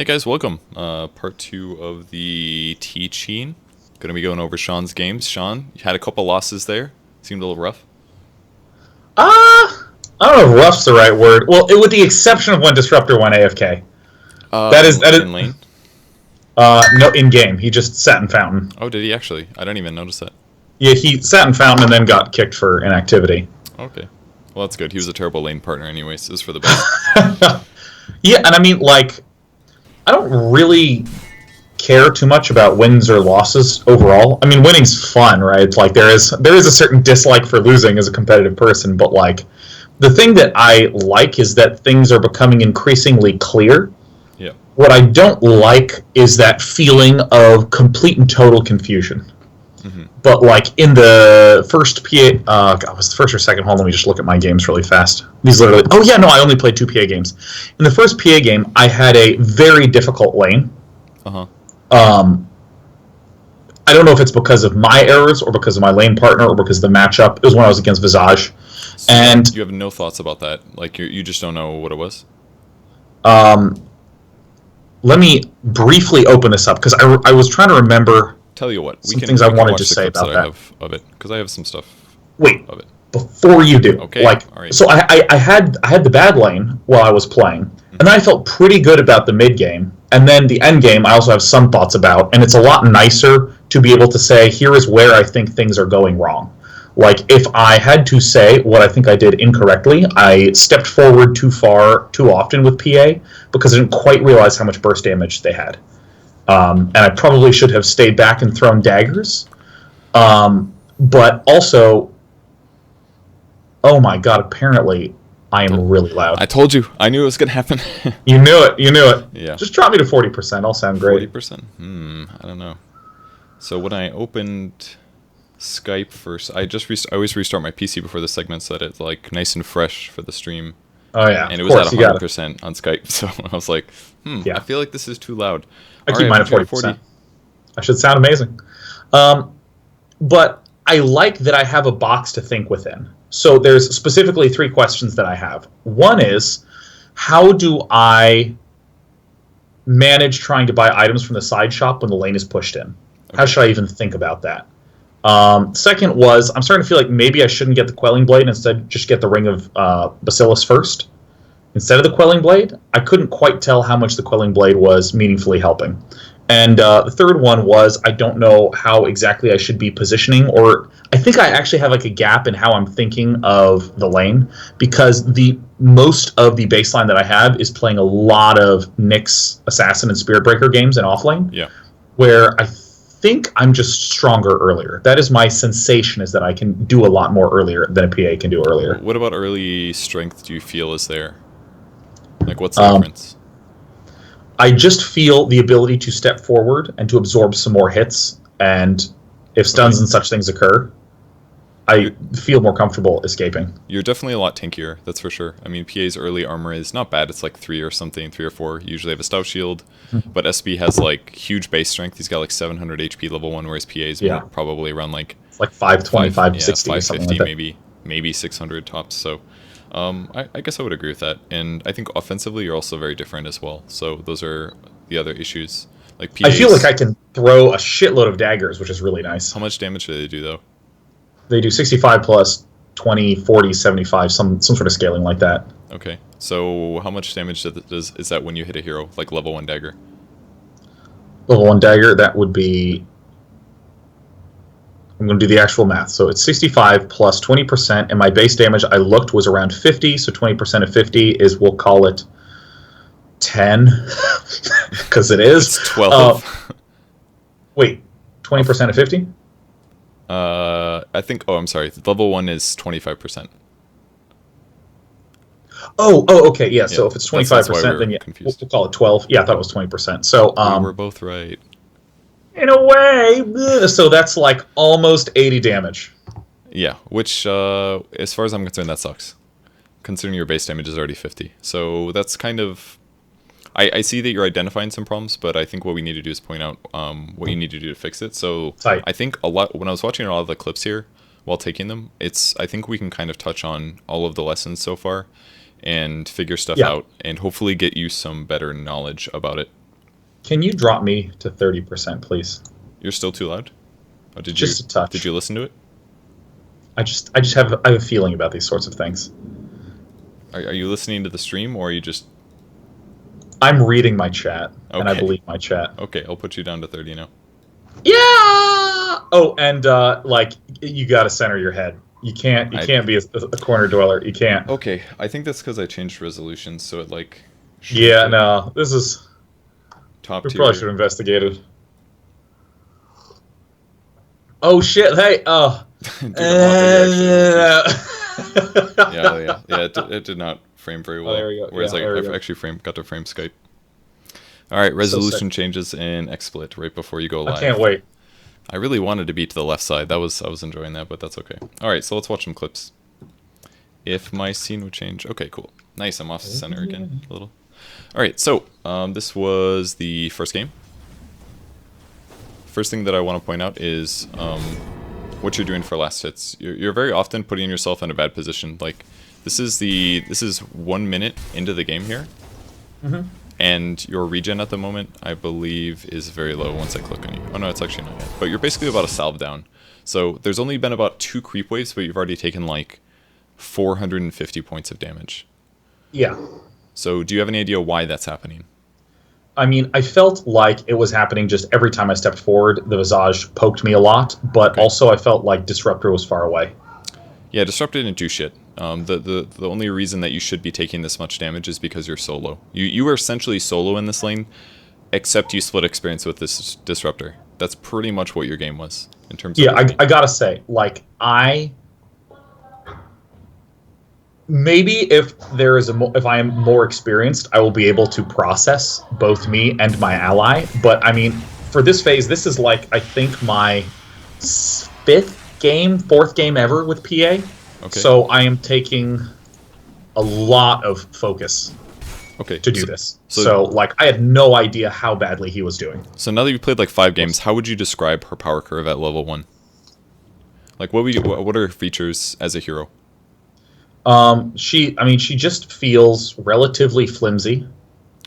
Hey guys, welcome. Part 2 of the teaching. Gonna be going over Sean's games. Sean, you had a couple losses there. Seemed a little rough. I don't know if rough's the right word. Well, with the exception of when Disruptor went AFK. That is In lane? no in game. He just sat in Fountain. Oh, did he actually? I didn't even notice that. Yeah, he sat in Fountain and then got kicked for inactivity. Okay. Well, that's good. He was a terrible lane partner anyways. It was for the best. Yeah, and I mean, like, I don't really care too much about wins or losses overall. I mean, winning's fun, right? It's like there is a certain dislike for losing as a competitive person, but like the thing that I like is that things are becoming increasingly clear. Yeah. What I don't like is that feeling of complete and total confusion. Mm-hmm. But like in the first PA, was the first or second? Hold on, let me just look at my games really fast. These literally. Oh yeah, no, I only played 2 PA games. In the first PA game, I had a very difficult lane. Uh-huh. I don't know if it's because of my errors or because of my lane partner or because of the matchup. It was when I was against Visage, So and you have no thoughts about that? Like you just don't know what it was? let me briefly open this up because I was trying to remember. Tell you what, Some things I wanted to say about I that. have of it because I have some stuff Wait, of it. before you do, Okay, like, all right. so I had the bad lane while I was playing, and then I felt pretty good about the mid game, and then the end game I also have some thoughts about, and it's a lot nicer to be able to say here is where I think things are going wrong. Like if I had to say what I think I did incorrectly, I stepped forward too far too often with PA because I didn't quite realize how much burst damage they had. And I probably should have stayed back and thrown daggers. But also, oh my god, apparently I am really loud. I told you. I knew it was gonna happen. You knew it. Yeah. Just drop me to 40%. I'll sound great. 40%? I don't know. So when I opened Skype first, I always restart my PC before the segment so that it's like nice and fresh for the stream. Oh yeah, And it of was course, at 100% on Skype, so I was like, Yeah. I feel like this is too loud. I All keep right, mine at I'm 40%. I should sound amazing. But I like that I have a box to think within. So there's specifically 3 questions that I have. One is, how do I manage trying to buy items from the side shop when the lane is pushed in? How should I even think about that? Second was, I'm starting to feel like maybe I shouldn't get the Quelling Blade, instead just get the Ring of Bacillus first. Instead of the Quelling Blade, I couldn't quite tell how much the Quelling Blade was meaningfully helping. And the third one was, I don't know how exactly I should be positioning, or I think I actually have like a gap in how I'm thinking of the lane, because the most of the baseline that I have is playing a lot of Nyx, Assassin, and Spirit Breaker games in offlane, Yeah. where I think I'm just stronger earlier. That is my sensation, is that I can do a lot more earlier than a PA can do earlier. What about early strength do you feel is there? Like, what's the difference? I just feel the ability to step forward and to absorb some more hits, and if stuns and such things occur, I feel more comfortable escaping. You're definitely a lot tankier, that's for sure. I mean, PA's early armor is not bad. It's like 3 or something, 3 or 4. You usually have a stout shield, but SB has like huge base strength. He's got like 700 HP level 1, whereas PA's Yeah. probably around like It's like 520, 560, 550, something like that. maybe 600 tops. So I guess I would agree with that. And I think offensively, you're also very different as well. So those are the other issues. Like PA's, I feel like I can throw a shitload of daggers, which is really nice. How much damage do they do, though? They do 65 plus 20, 40, 75, some sort of scaling like that. Okay. So how much damage is that when you hit a hero, like level 1 dagger? Level 1 dagger, that would be... I'm going to do the actual math. So it's 65 plus 20%, and my base damage I looked was around 50, so 20% of 50 is, we'll call it 10, because it is. It's 12. Wait, 20% of 50? I think, I'm sorry, level 1 is 25%. Oh, okay, yeah, so if it's 25%, that's why we're then yeah, confused. we'll call it 12. Yeah, I thought it was 20%. So, We were both right. in a way, so that's like almost 80 damage. Yeah, which, as far as I'm concerned, that sucks. Considering your base damage is already 50. So that's kind of... I see that you're identifying some problems, but I think what we need to do is point out what you need to do to fix it. So Tight. I think when I was watching a lot of the clips here while taking them, I think we can kind of touch on all of the lessons so far and figure stuff out and hopefully get you some better knowledge about it Can you drop me to 30%, please? You're still too loud? Oh, Just a touch. did you listen to it? I have a feeling about these sorts of things. Are you listening to the stream, or are you just... I'm reading my chat, and I Okay. believe my chat. Okay, I'll put you down to 30 now. Yeah. Oh, and like you got to center your head. You can't be a corner dweller. You can't. Okay, I think that's because I changed resolutions, so it like... Yeah, no. This is... Top We tier. probably should have investigated. Oh shit! Hey, Dude, I'm yeah. It did not frame very well. there we go. Whereas Yeah, there we go. I actually got to frame Skype. All right, resolution sick. changes in XSplit right before you go live. I can't wait. I really wanted to be to the left side. I was enjoying that, but that's okay. All right, so let's watch some clips. If my scene would change. Okay, cool. Nice, I'm off the center again a little. All right, so this was the first game. First thing that I want to point out is what you're doing for last hits. You're very often putting yourself in a bad position. Like this is 1 minute into the game here, and your regen at the moment, I believe, is very low. Once I click on you, oh no, it's actually not yet. But you're basically about a salve down. So there's only been about 2 creep waves, but you've already taken like 450 points of damage. Yeah. So do you have any idea why that's happening? I mean, I felt like it was happening just every time I stepped forward. The Visage poked me a lot, but also I felt like Disruptor was far away. Yeah, Disruptor didn't do shit. The only reason that you should be taking this much damage is because you're solo. You were essentially solo in this lane, except you split experience with this Disruptor. That's pretty much what your game was in terms of... Yeah, I gotta say, like, maybe if I am more experienced, I will be able to process both me and my ally. But I mean, for this phase, this is like I think my 4th game ever with PA. Okay. So I am taking a lot of focus. Okay. To do this. So like I had no idea how badly he was doing. So now that you've played like 5 games, how would you describe her power curve at level 1? Like what are her features as a hero? She just feels relatively flimsy.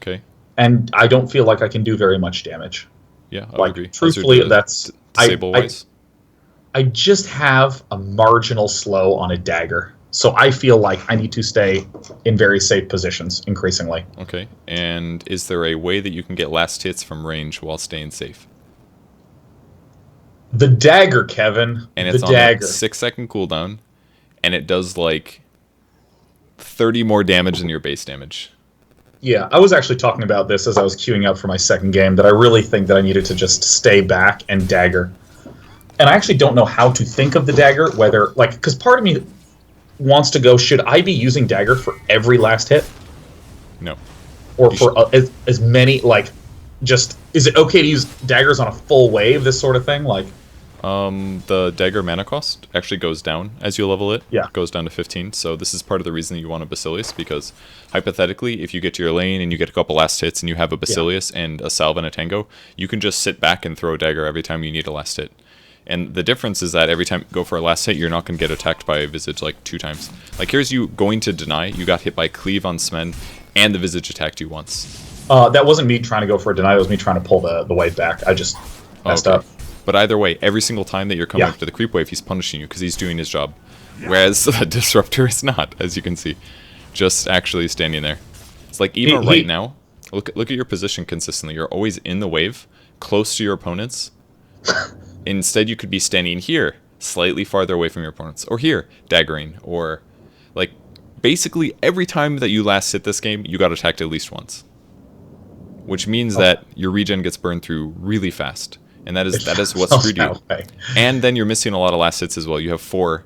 Okay. And I don't feel like I can do very much damage. Yeah, I like, agree. Truthfully, that's... Disable-wise? I just have a marginal slow on a dagger. So I feel like I need to stay in very safe positions, increasingly. Okay. And is there a way that you can get last hits from range while staying safe? The dagger, Kevin. And it's on a 6-second cooldown, and it does like 30 more damage than your base damage. Yeah, I was actually talking about this as I was queuing up for my second game, that I really think that I needed to just stay back and dagger. And I actually don't know how to think of the dagger, whether, like, because part of me wants to go, should I be using dagger for every last hit? No. Or for as many, like, just, is it okay to use daggers on a full wave, this sort of thing? Like, the dagger mana cost actually goes down as you level it. Yeah. It goes down to 15. So this is part of the reason that you want a Basilius, because hypothetically, if you get to your lane and you get a couple last hits and you have a Basilius and a Salve and a Tango, you can just sit back and throw a dagger every time you need a last hit. And the difference is that every time you go for a last hit, you're not going to get attacked by a Visage like 2 times. Like here's you going to deny, you got hit by Cleave on Smen, and the Visage attacked you once. That wasn't me trying to go for a deny, that was me trying to pull the wave back. I just messed up. But either way, every single time that you're coming up to the creep wave, he's punishing you because he's doing his job. Whereas the Disruptor is not, as you can see. Just actually standing there. It's like even right now, look at your position consistently. You're always in the wave, close to your opponents. Instead, you could be standing here, slightly farther away from your opponents. Or here, daggering. Or, like, basically every time that you last hit this game, you got attacked at least once. Which means that your regen gets burned through really fast. And that is what screwed you. And then you're missing a lot of last hits as well. You have 4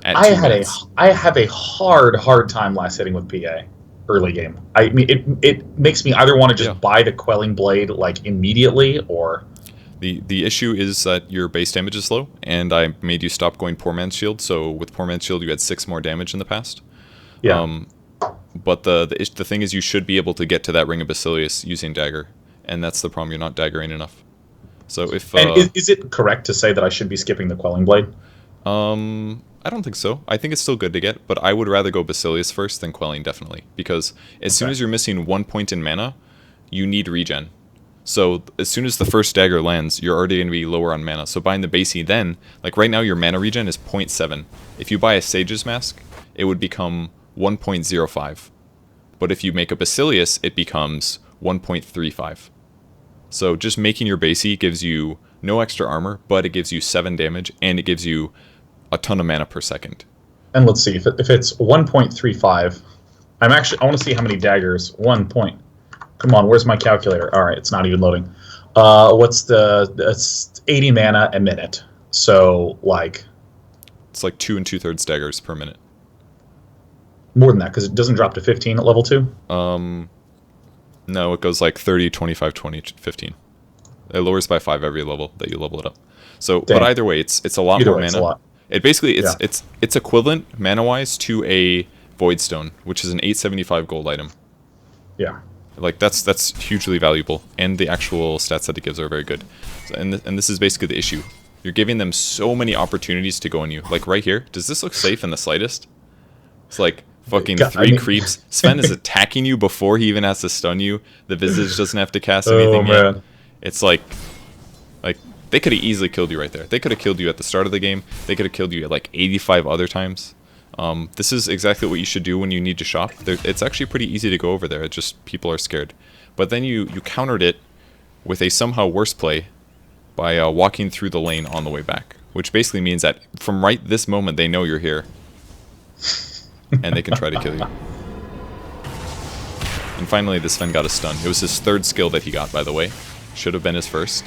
at 2 minutes. I have a hard time last hitting with PA early game. I mean, it makes me either want to just buy the Quelling Blade like immediately, or... The issue is that your base damage is low, and I made you stop going Poor Man's Shield, so with Poor Man's Shield you had 6 more damage in the past. Yeah. But the thing is you should be able to get to that Ring of Basilius using Dagger, and that's the problem, you're not daggering enough. So if and is it correct to say that I should be skipping the Quelling Blade? I don't think so. I think it's still good to get, but I would rather go Basilius first than Quelling, definitely. Because as soon as you're missing 1 point in mana, you need regen. So as soon as the first dagger lands, you're already going to be lower on mana. So buying the basey then, like right now your mana regen is 0.7. If you buy a Sage's Mask, it would become 1.05. But if you make a Basilius, it becomes 1.35. So just making your basey gives you no extra armor, but it gives you 7 damage, and it gives you a ton of mana per second. And let's see, if it's 1.35, I want to see how many daggers. Come on, where's my calculator? All right, it's not even loading. It's 80 mana a minute. So, like... It's like 2 2/3 daggers per minute. More than that, because it doesn't drop to 15 at level 2? No, it goes like 30, 25, 20, 15. It lowers by 5 every level that you level it up. So, Dang. but either way, it's a lot Either more way, mana. it's a lot. It basically, it's equivalent, mana-wise, to a Void Stone, which is an 875 gold item. Yeah. Like, that's hugely valuable, and the actual stats that it gives are very good. And this is basically the issue. You're giving them so many opportunities to go on you. Like, right here, does this look safe in the slightest? It's like, fucking creeps. Sven is attacking you before he even has to stun you. The Visage doesn't have to cast anything yet. Man. It's like, they could have easily killed you right there. They could have killed you at the start of the game. They could have killed you at like 85 other times. This is exactly what you should do when you need to shop. It's actually pretty easy to go over there. It's just people are scared. But then you countered it with a somehow worse play by walking through the lane on the way back, which basically means that from right this moment they know you're here, and they can try to kill you. And finally, this Sven got a stun. It was his 3rd skill that he got, by the way. Should have been his 1st.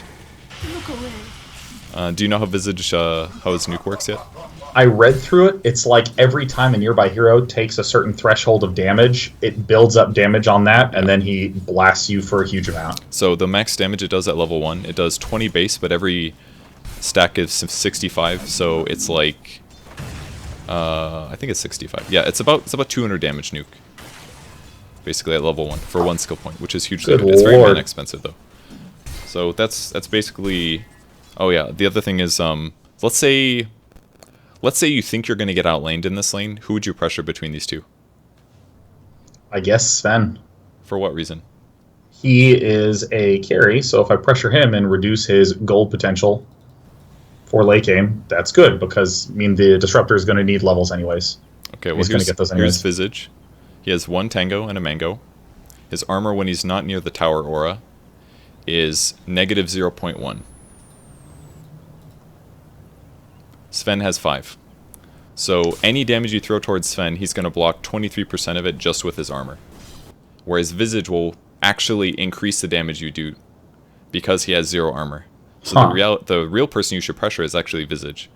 Do you know how Visage, how his nuke works yet? I read through it. It's like every time a nearby hero takes a certain threshold of damage, it builds up damage on that, and then he blasts you for a huge amount. So the max damage it does at level 1, it does 20 base, but every stack is 65, so it's like... I think it's 65. Yeah, it's about 200 damage nuke. Basically at level 1, for 1 skill point, which is hugely good. It's very mana expensive, though. So that's basically... Oh yeah, the other thing is, let's say you think you're going to get outlaned in this lane. Who would you pressure between these two? I guess Sven. For what reason? He is a carry, so if I pressure him and reduce his gold potential for late game, that's good, because the Disruptor is going to need levels anyways. Okay, well here's Visage. He has 1 Tango and a Mango. His armor when he's not near the tower aura is negative 0.1. Sven has 5. So any damage you throw towards Sven, he's going to block 23% of it just with his armor. Whereas Visage will actually increase the damage you do because he has 0 armor. So the real person you should pressure is actually Visage.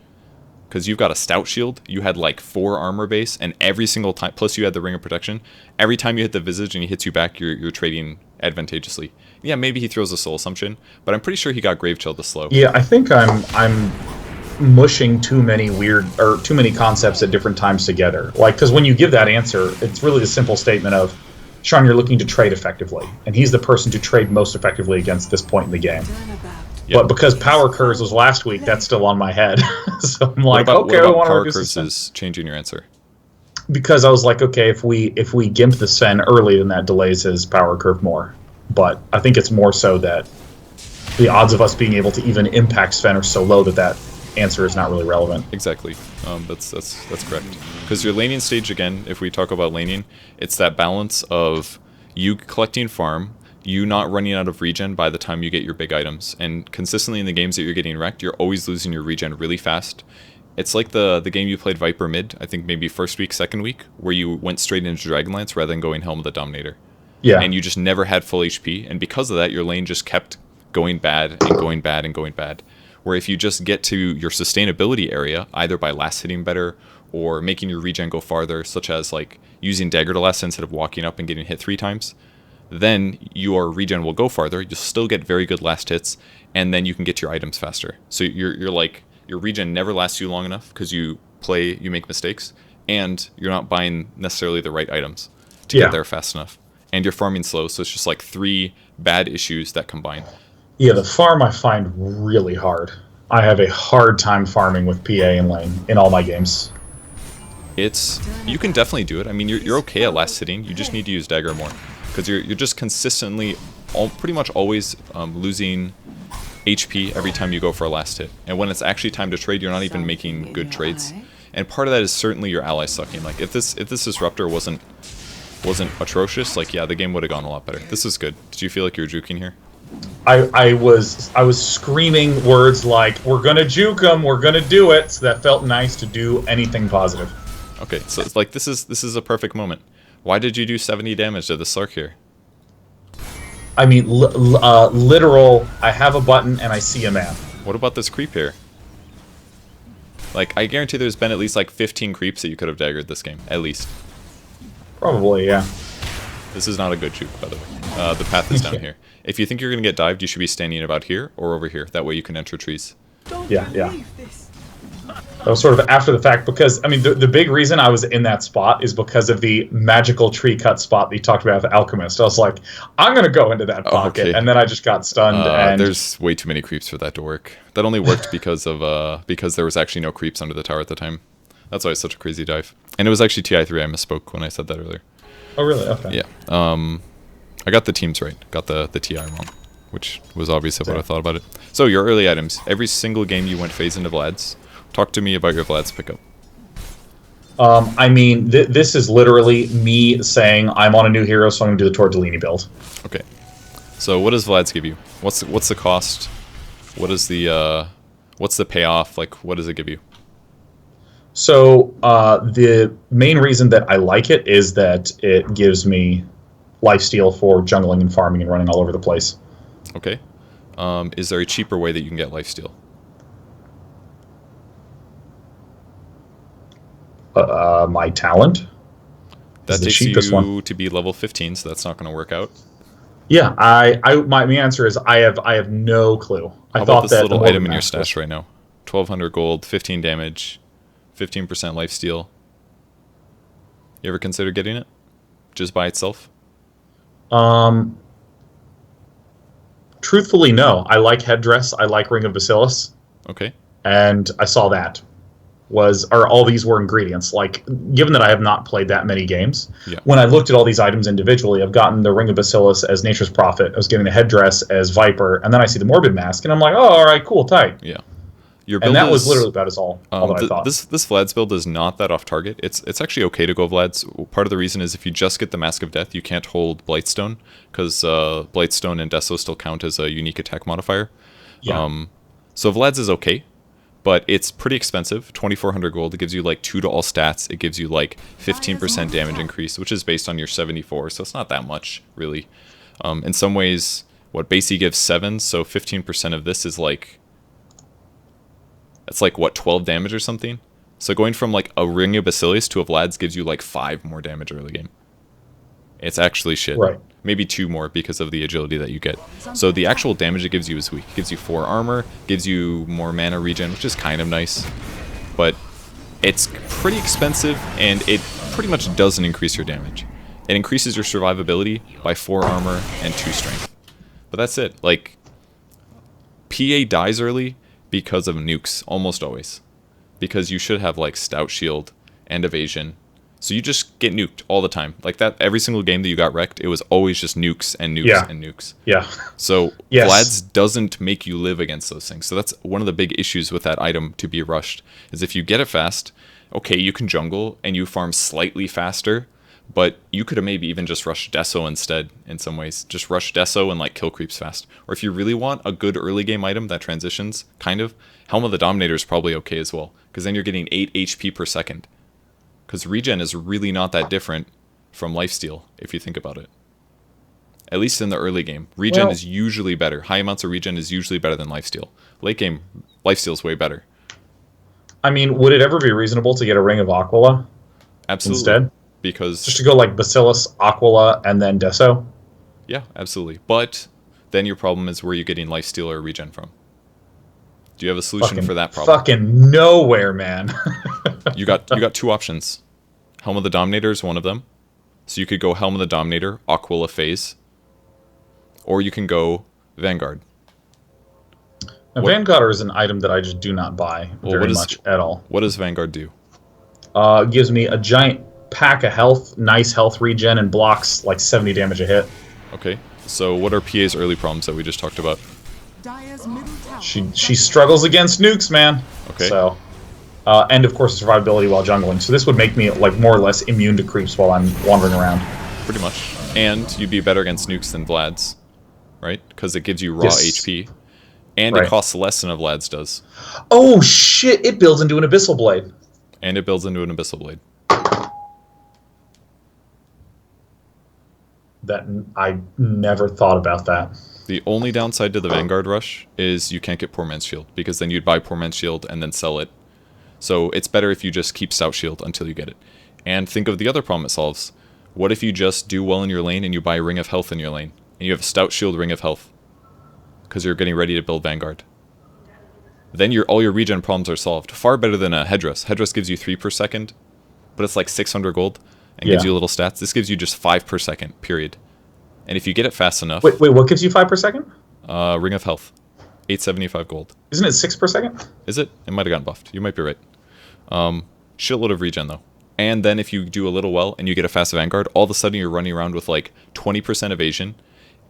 Because you've got a stout shield, you had like 4 armor base, and every single time, plus you had the Ring of Protection, every time you hit the Visage and he hits you back, you're trading advantageously. Yeah, maybe he throws a Soul Assumption, but I'm pretty sure he got Grave Chill to slow. Yeah, I think I'm mushing too many concepts at different times together. Like, because when you give that answer, it's really the simple statement of, Sean, you're looking to trade effectively, and he's the person to trade most effectively against this point in the game. Yep. But because Power Curves was last week, that's still on my head. So I'm like, okay, I want to reduce this. Power Curves is changing your answer? Because I was like, okay, if we gimp the Sven early, then that delays his Power Curve more. But I think it's more so that the odds of us being able to even impact Sven are so low that answer is not really relevant. Exactly. That's correct. Because your laning stage, again, if we talk about laning, it's that balance of you collecting farm, you not running out of regen by the time you get your big items. And consistently in the games that you're getting wrecked, you're always losing your regen really fast. It's like the game you played Viper mid, I think maybe first week, second week, where you went straight into Dragonlance rather than going Helm of the Dominator. Yeah. And you just never had full HP, and because of that, your lane just kept going bad and going bad and going bad. Where if you just get to your sustainability area, either by last hitting better or making your regen go farther, such as like using Dagger to last instead of walking up and getting hit 3 times, then your regen will go farther. You'll still get very good last hits, and then you can get your items faster. So you're like, your regen never lasts you long enough because you make mistakes, and you're not buying necessarily the right items to get there fast enough. And you're farming slow, so it's just like 3 bad issues that combine. Yeah, the farm I find really hard. I have a hard time farming with PA and lane in all my games. You can definitely do it. I mean, you're okay at last hitting. You just need to use Dagger more. Because you're just consistently pretty much always losing HP every time you go for a last hit. And when it's actually time to trade, you're not even making good trades. And part of that is certainly your ally sucking. Like if this disruptor wasn't atrocious, like yeah, the game would have gone a lot better. This is good. Did you feel like you were juking here? I was screaming words like, "We're gonna juke them, we're gonna do it." So that felt nice to do anything positive. Okay, so it's like this is a perfect moment. Why did you do 70 damage to the Slark here? I mean, literal. I have a button and I see a man. What about this creep here? Like, I guarantee there's been at least like 15 creeps that you could have daggered this game, at least. Probably, yeah. This is not a good juke, by the way. The path is down here. If you think you're going to get dived, you should be standing about here or over here. That way you can enter trees. Yeah. That was sort of after the fact, because, I mean, the big reason I was in that spot is because of the magical tree cut spot that you talked about with Alchemist. I was like, I'm going to go into that pocket, and then I just got stunned. And there's way too many creeps for that to work. That only worked because of because there was actually no creeps under the tower at the time. That's why it's such a crazy dive. And it was actually TI3. I misspoke when I said that earlier. Oh, really? Okay. Yeah. I got the teams right. Got the TI wrong, which was obviously what I thought about it. So your early items. Every single game you went phase into Vlad's. Talk to me about your Vlad's pickup. I mean, this is literally me saying I'm on a new hero, so I'm going to do the Tortellini build. Okay. So what does Vlad's give you? What's the cost? What is the what's the payoff? Like, what does it give you? So the main reason that I like it is that it gives me lifesteal for jungling and farming and running all over the place. Okay. Is there a cheaper way that you can get lifesteal? My talent. That the takes cheapest you one. to be level 15, so that's not going to work out. Yeah, my answer is I have no clue. How about this little item in your stash right now? 1,200 gold, 15 damage, 15% lifesteal. You ever consider getting it? Just by itself? Truthfully, no. I like Headdress. I like Ring of Bacillus. Okay. And I saw that. All these were ingredients. Like, given that I have not played that many games, when I looked at all these items individually, I've gotten the Ring of Bacillus as Nature's Prophet, I was getting the Headdress as Viper, and then I see the Morbid Mask, and I'm like, oh, alright, cool, tight. Yeah. And that was literally about all that I thought. This Vlad's build is not that off target. It's actually okay to go Vlad's. Part of the reason is if you just get the Mask of Death, you can't hold Blightstone, because Blightstone and Deso still count as a unique attack modifier. Yeah. So Vlad's is okay. But it's pretty expensive, 2,400 gold. It gives you like 2 to all stats. It gives you like 15% damage increase, which is based on your 74, so it's not that much, really. In some ways, Basey gives 7, so 15% of this is like... It's like, 12 damage or something? So going from like a Ring of Bacillus to a Vlad's gives you like 5 more damage early game. It's actually shit. Right. Maybe 2 more because of the agility that you get. So the actual damage it gives you is weak. It gives you 4 armor, gives you more mana regen, which is kind of nice. But it's pretty expensive, and it pretty much doesn't increase your damage. It increases your survivability by 4 armor and 2 strength. But that's it. Like, PA dies early because of nukes, almost always. Because you should have, like, Stout Shield and Evasion. So you just get nuked all the time. Like that, every single game that you got wrecked, it was always just nukes and nukes and nukes. Yeah. So Vlad's doesn't make you live against those things. So that's one of the big issues with that item to be rushed, is if you get it fast, okay, you can jungle and you farm slightly faster, but you could have maybe even just rushed Deso instead in some ways. Just rush Deso and like kill creeps fast. Or if you really want a good early game item that transitions, kind of, Helm of the Dominator is probably okay as well, because then you're getting 8 HP per second. Because regen is really not that different from lifesteal, if you think about it. At least in the early game. Regen is usually better. High amounts of regen is usually better than lifesteal. Late game, lifesteal is way better. I mean, would it ever be reasonable to get a Ring of Aquila Absolutely. instead? Because... Just to go like Bacillus, Aquila, and then Deso? Yeah, absolutely. But then your problem is where you're getting lifesteal or regen from. Do you have a solution for that problem? Fucking nowhere, man. You got 2 options. Helm of the Dominator is one of them. So you could go Helm of the Dominator, Aquila phase. Or you can go Vanguard. Now, Vanguard is an item that I just do not buy very much at all. What does Vanguard do? It gives me a giant pack of health, nice health regen, and blocks like 70 damage a hit. Okay. So what are PA's early problems that we just talked about? She struggles against nukes, man. Okay. So, and of course survivability while jungling. So this would make me like more or less immune to creeps while I'm wandering around. Pretty much. And you'd be better against nukes than Vlad's, right? Because it gives you raw HP. And it costs less than a Vlad's does. Oh shit! It builds into an Abyssal Blade. And it builds into an Abyssal Blade. That I never thought about that. The only downside to the Vanguard Rush is you can't get Poor Man's Shield, because then you'd buy Poor Man's Shield and then sell it. So it's better if you just keep Stout Shield until you get it. And think of the other problem it solves. What if you just do well in your lane and you buy Ring of Health in your lane? And you have Stout Shield, Ring of Health. Because you're getting ready to build Vanguard. Then all your regen problems are solved. Far better than a Headdress. Headdress gives you 3 per second, but it's like 600 gold and gives you little stats. This gives you just 5 per second, period. And if you get it fast enough... Wait, what gives you 5 per second? Ring of Health. 875 gold. Isn't it 6 per second? Is it? It might have gotten buffed. You might be right. Shitload of regen, though. And then if you do a little well and you get a fast Vanguard, all of a sudden you're running around with like 20% evasion.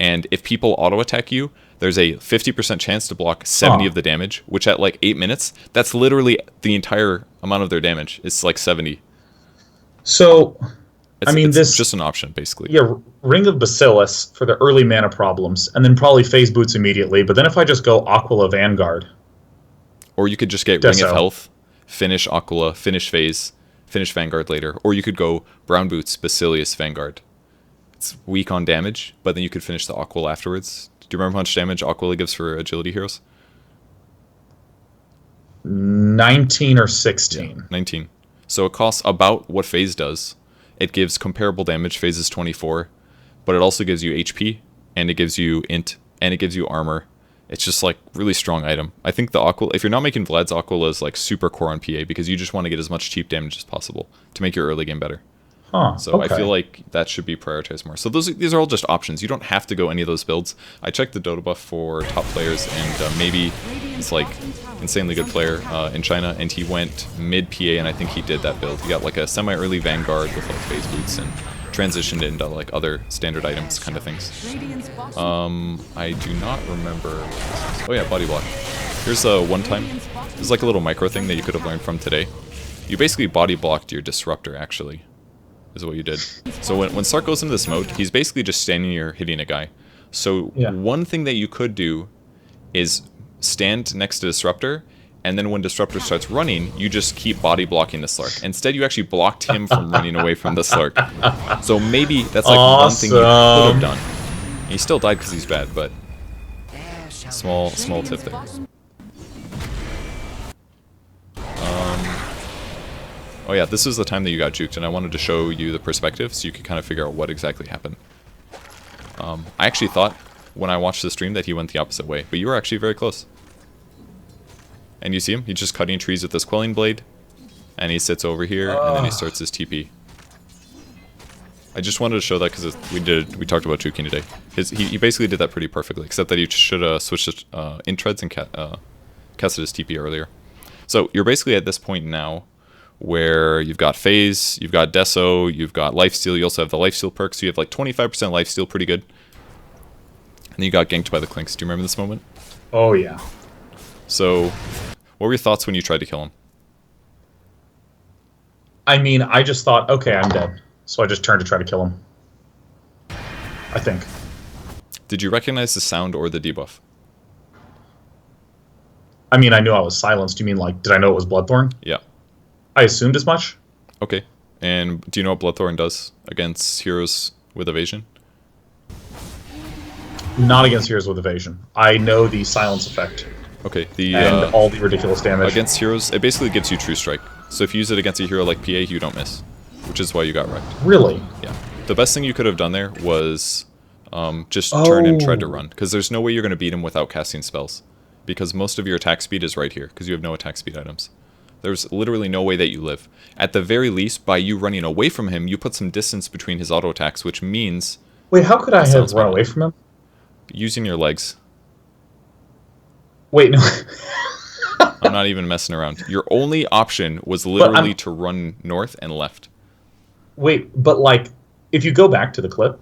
And if people auto-attack you, there's a 50% chance to block 70 of the damage, which at like 8 minutes, that's literally the entire amount of their damage. It's like 70. So, it's just an option, basically. Yeah, Ring of Bacillus for the early mana problems, and then probably Phase Boots immediately. But then if I just go Aquila Vanguard... Or you could just get Ring of Health, finish Aquila, finish Phase, finish Vanguard later. Or you could go Brown Boots, Basilius, Vanguard. It's weak on damage, but then you could finish the Aquila afterwards. Do you remember how much damage Aquila gives for agility heroes? 19 or 16. Yeah, 19. So it costs about what Phase does. It gives comparable damage. Phase is 24, but it also gives you HP, and it gives you int, and it gives you armor. It's just like really strong item. I think the Aquila, if you're not making Vlad's, Aquila is like super core on PA because you just want to get as much cheap damage as possible to make your early game better. So I feel like that should be prioritized more. So these are all just options. You don't have to go any of those builds. I checked the Dota buff for top players, and maybe it's like insanely good player in China, and he went mid PA, and I think he did that build. He got like a semi-early Vanguard with like Phase Boots and transitioned into like other standard items kind of things. I do not remember. Oh yeah, body block. Here's a one-time. This is like a little micro thing that you could have learned from today. You basically body blocked your disruptor, actually. Is what you did. So when Sark goes into this mode, he's basically just standing here hitting a guy. So one thing that you could do is stand next to Disruptor, and then when Disruptor starts running, you just keep body blocking the Slark. Instead, you actually blocked him from running away from the Slark. So maybe that's like one thing you could have done. He still died because he's bad, but small tip there. Oh yeah, this is the time that you got juked, and I wanted to show you the perspective so you could kind of figure out what exactly happened. I actually thought when I watched the stream that he went the opposite way, but you were actually very close. And you see him? He's just cutting trees with this Quelling Blade, and he sits over here, and then he starts his TP. I just wanted to show that because we talked about juking today. He basically did that pretty perfectly, except that he should have switched in treads and casted his TP earlier. So you're basically at this point now where you've got Phase, you've got Deso, you've got Lifesteal, you also have the Lifesteal perk, so you have like 25% Lifesteal, pretty good. And then you got ganked by the Clinks. Do you remember this moment? Oh yeah. So, what were your thoughts when you tried to kill him? I mean, I just thought, okay, I'm dead. So I just turned to try to kill him. I think. Did you recognize the sound or the debuff? I mean, I knew I was silenced. You mean like, did I know it was Bloodthorn? Yeah. I assumed as much. Okay. And do you know what Bloodthorn does against heroes with evasion? Not against heroes with evasion. I know the silence effect. Okay. And all the ridiculous damage. Against heroes, it basically gives you True Strike. So if you use it against a hero like PA, you don't miss. Which is why you got wrecked. Really? Yeah. The best thing you could have done there was just turn and try to run. Because there's no way you're going to beat him without casting spells. Because most of your attack speed is right here. Because you have no attack speed items. There's literally no way that you live. At the very least, by you running away from him, you put some distance between his auto attacks, which means... Wait, how could I have run away from him? Using your legs. Wait, no. I'm not even messing around. Your only option was literally to run north and left. Wait, but like, if you go back to the clip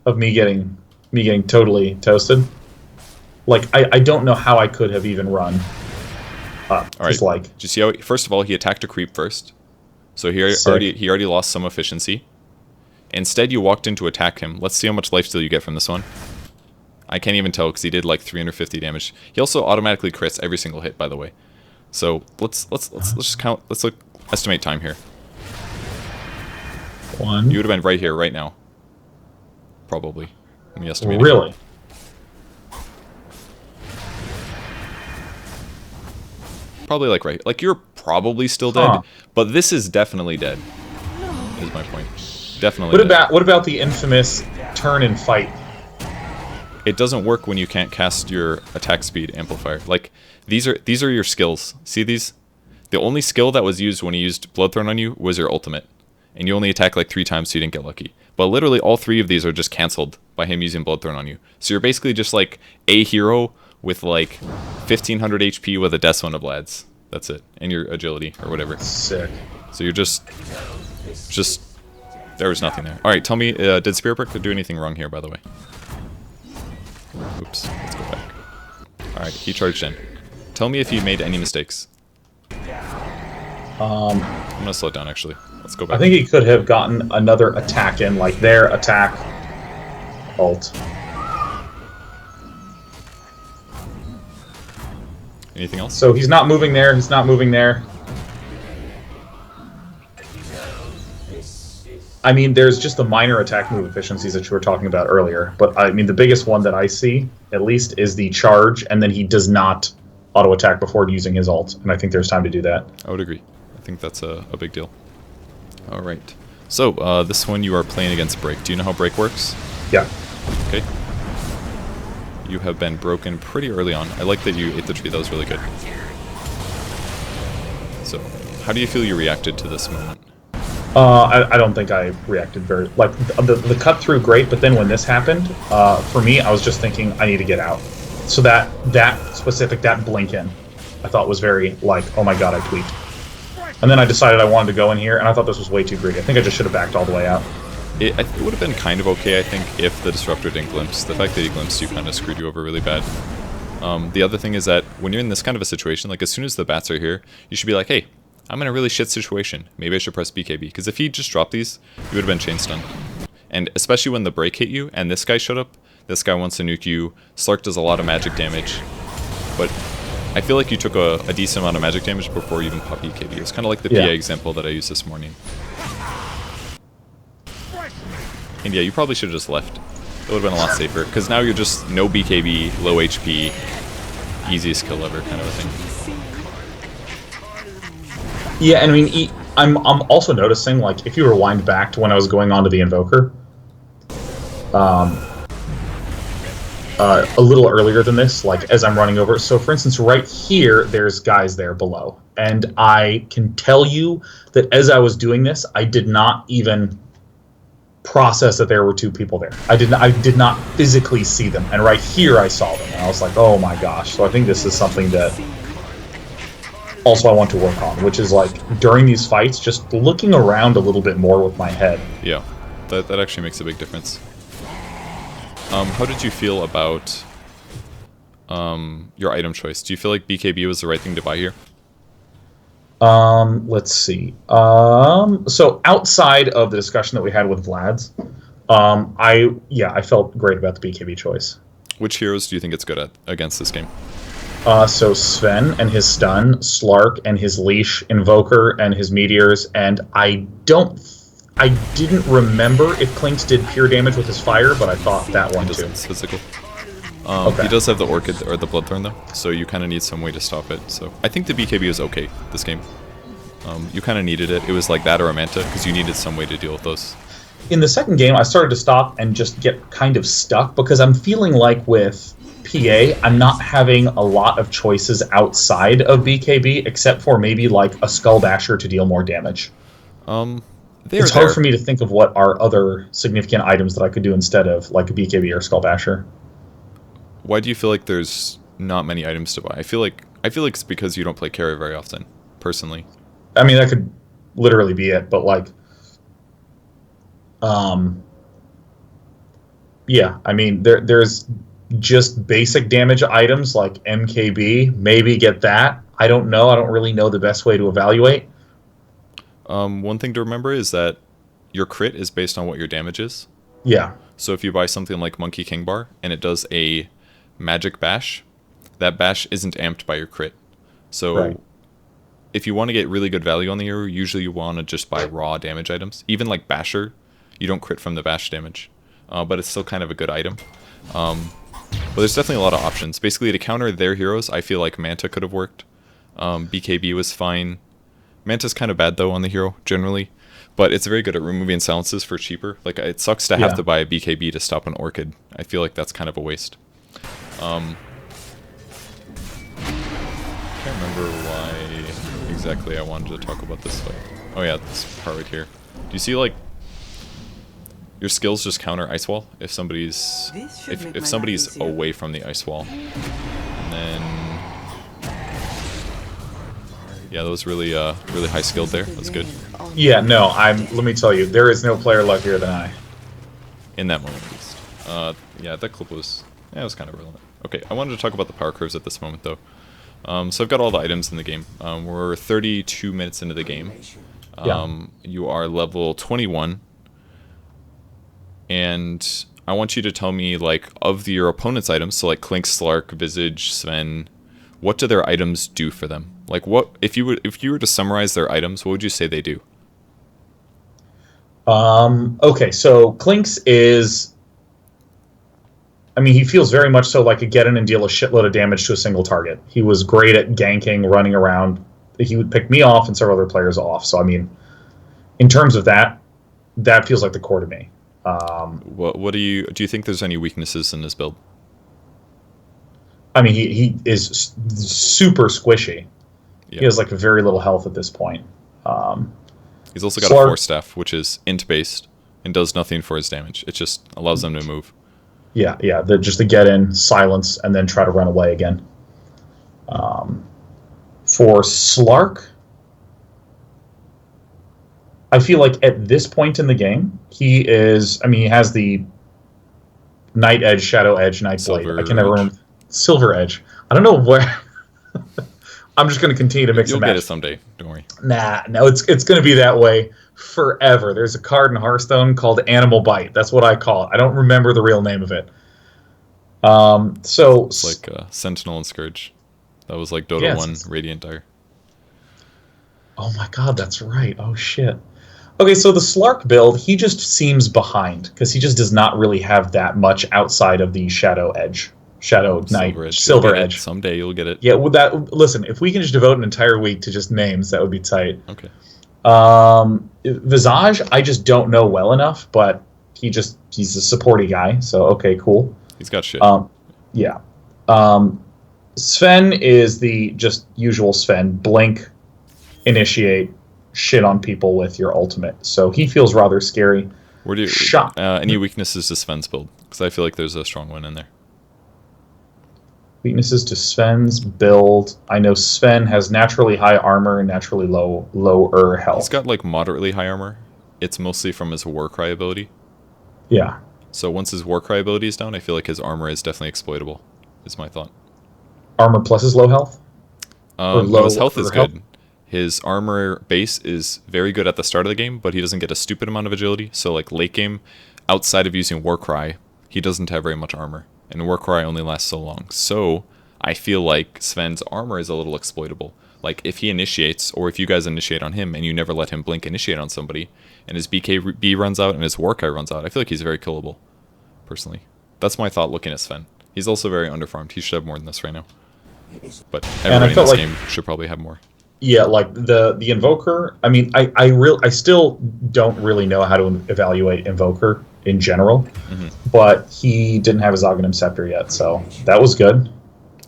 of me getting me getting totally toasted. Like, I don't know how I could have even run up. All right. Like, Did you see how? First of all, he attacked a creep first, so he sick. already lost some efficiency. Instead, you walked in to attack him. Let's see how much lifesteal you get from this one. I can't even tell because he did like 350 damage. He also automatically crits every single hit, by the way. So let's just count. Let's estimate time here. One. You would have been right here, right now. Probably. Let me estimate. Really? Probably like right. Like you're probably still dead, but this is definitely dead. Is my point. Definitely. What about the infamous turn and fight? It doesn't work when you can't cast your attack speed amplifier. Like these are your skills. See these? The only skill that was used when he used Bloodthorn on you was your ultimate, and you only attack like 3 times, so you didn't get lucky. But literally all 3 of these are just cancelled by him using Bloodthorn on you. So you're basically just like a hero with like 1500 HP with a Death Zone of Lads. That's it, and your agility or whatever. Sick. So you're just there was nothing there. All right, tell me, did Spirit Brick do anything wrong here? By the way. Oops, let's go back. All right, he charged in. Tell me if he made any mistakes. I'm gonna slow it down actually. Let's go back. I think he could have gotten another attack in, like their attack ult. Anything else? So he's not moving there. He's not moving there. I mean, there's just the minor attack move efficiencies that you were talking about earlier. But I mean, the biggest one that I see, at least, is the charge, and then he does not auto attack before using his ult. And I think there's time to do that. I would agree. I think that's a big deal. All right. So this one you are playing against Break. Do you know how Break works? Yeah. Okay. You have been broken pretty early on. I like that you ate the tree. That was really good. So, how do you feel you reacted to this moment? I don't think I reacted very... Like, the cut through, great, but then when this happened, for me, I was just thinking, I need to get out. So that blink in, I thought was very, like, oh my god, I tweaked. And then I decided I wanted to go in here, and I thought this was way too greedy. I think I just should have backed all the way out. It would have been kind of okay, I think, if the Disruptor didn't glimpse. The fact that he glimpsed you kind of screwed you over really bad. The other thing is that when you're in this kind of a situation, like as soon as the bats are here, you should be like, hey, I'm in a really shit situation. Maybe I should press BKB. Because if he just dropped these, you would have been chain stunned. And especially when the break hit you and this guy showed up, this guy wants to nuke you. Slark does a lot of magic damage. But I feel like you took a decent amount of magic damage before you even pop BKB. It's kind of like the PA example that I used this morning. And yeah, you probably should have just left. It would have been a lot safer, because now you're just no BKB, low HP, easiest kill ever kind of a thing. Yeah, and I mean, I'm also noticing, like, if you rewind back to when I was going on to the Invoker, a little earlier than this, like, as I'm running over. So, for instance, right here, there's guys there below. And I can tell you that as I was doing this, I did not even process that there were 2 people there. I did not physically see them, and right here I saw them, and I was like, oh my gosh. So I think this is something that also I want to work on, which is like during these fights, just looking around a little bit more with my head. Yeah, that actually makes a big difference. How did you feel about your item choice? Do you feel like BKB was the right thing to buy here? Let's see. So outside of the discussion that we had with Vlad's, I felt great about the BKB choice. Which heroes do you think it's good at against this game? So Sven and his stun, Slark and his leash, Invoker and his meteors, and I didn't remember if Clinks did pure damage with his fire, but I thought that one too. It's physical. Okay. He does have the Orchid or the Bloodthorn though, so you kind of need some way to stop it. So I think the BKB is okay this game. You kind of needed it. It was like that or a Manta because you needed some way to deal with those. In the second game, I started to stop and just get kind of stuck because I'm feeling like with PA, I'm not having a lot of choices outside of BKB except for maybe like a Skull Basher to deal more damage. It's hard for me to think of what are other significant items that I could do instead of like a BKB or Skull Basher. Why do you feel like there's not many items to buy? I feel like it's because you don't play carry very often, personally. I mean, that could literally be it, but like, Yeah, I mean there's just basic damage items like MKB. Maybe get that. I don't know. I don't really know the best way to evaluate. One thing to remember is that your crit is based on what your damage is. Yeah, So if you buy something like Monkey King Bar and it does a magic bash, that bash isn't amped by your crit. right. So if you want to get really good value on the hero, usually you want to just buy raw damage items. Even like Basher, you don't crit from the bash damage, but it's still kind of a good item. But there's definitely a lot of options. Basically, to counter their heroes, I feel like Manta could have worked. BKB was fine. Manta's kind of bad though on the hero generally, but it's very good at removing silences for cheaper. Like it sucks to have Yeah. to buy a BKB to stop an Orchid. I feel like that's kind of a waste. Can't remember why exactly I wanted to talk about this fight. Oh yeah, this part right here. Do you see like your skills just counter ice wall if somebody's if somebody's away from the ice wall, and then yeah, that was really really high skilled there. That's good Yeah, no. Let me tell you, there is no player luckier than I. in that moment at least. Yeah, that clip was it was kind of relevant. Okay, I wanted to talk about the power curves at this moment though. So I've got all the items in the game. We're 32 minutes into the game. You are level 21. And I want you to tell me, like, of your opponent's items, so like Clink, Slark, Visage, Sven, what do their items do for them? Like, what if you were to summarize their items, what would you say they do? Okay, so Clinks is. I mean, he feels very much so like a get in and deal a shitload of damage to a single target. He was great at ganking, running around. He would pick me off and several other players off. So, I mean, in terms of that, that feels like the core to me. What do you think there's any weaknesses in this build? I mean, he is super squishy. Yeah. He has like very little health at this point. He's also got a Force Staff, which is int based and does nothing for his damage. It just allows them to move. Yeah. Just to get in, silence, and then try to run away again. For Slark, I feel like at this point in the game, he is. I mean, he has the Night Edge, Shadow Edge, Night Blade. Silver I can never Edge. remember. Silver Edge. I don't know where. I'm just going to continue to mix You'll and match. get it someday. Don't worry. Nah, no, it's going to be that way forever. There's a card in Hearthstone called Animal Bite. That's what I call it. I don't remember the real name of it. So It's like Sentinel and Scourge. That was like Dota Yes. 1 Radiant Dire. oh my god, that's right. Oh shit. Okay, so the Slark build, he just seems behind because he just does not really have that much outside of the Shadow Edge, Shadow Knight, Silver You'll get it. Edge. Someday you'll get it. Yeah, with that. Listen, if we can just devote an entire week to just names, that would be tight. Okay. Visage, I just don't know well enough, but he's a supporty guy, so okay, cool. He's got shit. Yeah. Sven is the just usual Sven. Blink, initiate, shit on people with your ultimate. So he feels rather scary. Where do you Shot. any weaknesses to Sven's build? Because I feel like there's a strong one in there. Weaknesses to Sven's build. I know Sven has naturally high armor and naturally lower health. He's got like moderately high armor. It's mostly from his Warcry ability. Yeah. So once his Warcry ability is down, I feel like his armor is definitely exploitable. Is my thought. Armor plus his low health? No, his health is health? good. His armor base is very good at the start of the game, but he doesn't get a stupid amount of agility. So like late game, outside of using Warcry, he doesn't have very much armor. And Warcry only lasts so long. So I feel like Sven's armor is a little exploitable. Like if he initiates, or if you guys initiate on him and you never let him blink initiate on somebody, and his BKB runs out and his Warcry runs out, I feel like he's very killable, personally. That's my thought looking at Sven. He's also very underfarmed. He should have more than this right now. But everybody in this game should probably have more. Yeah, like the Invoker. I mean, I still don't really know how to evaluate Invoker in general, but he didn't have his Aghanim Scepter yet, so that was good.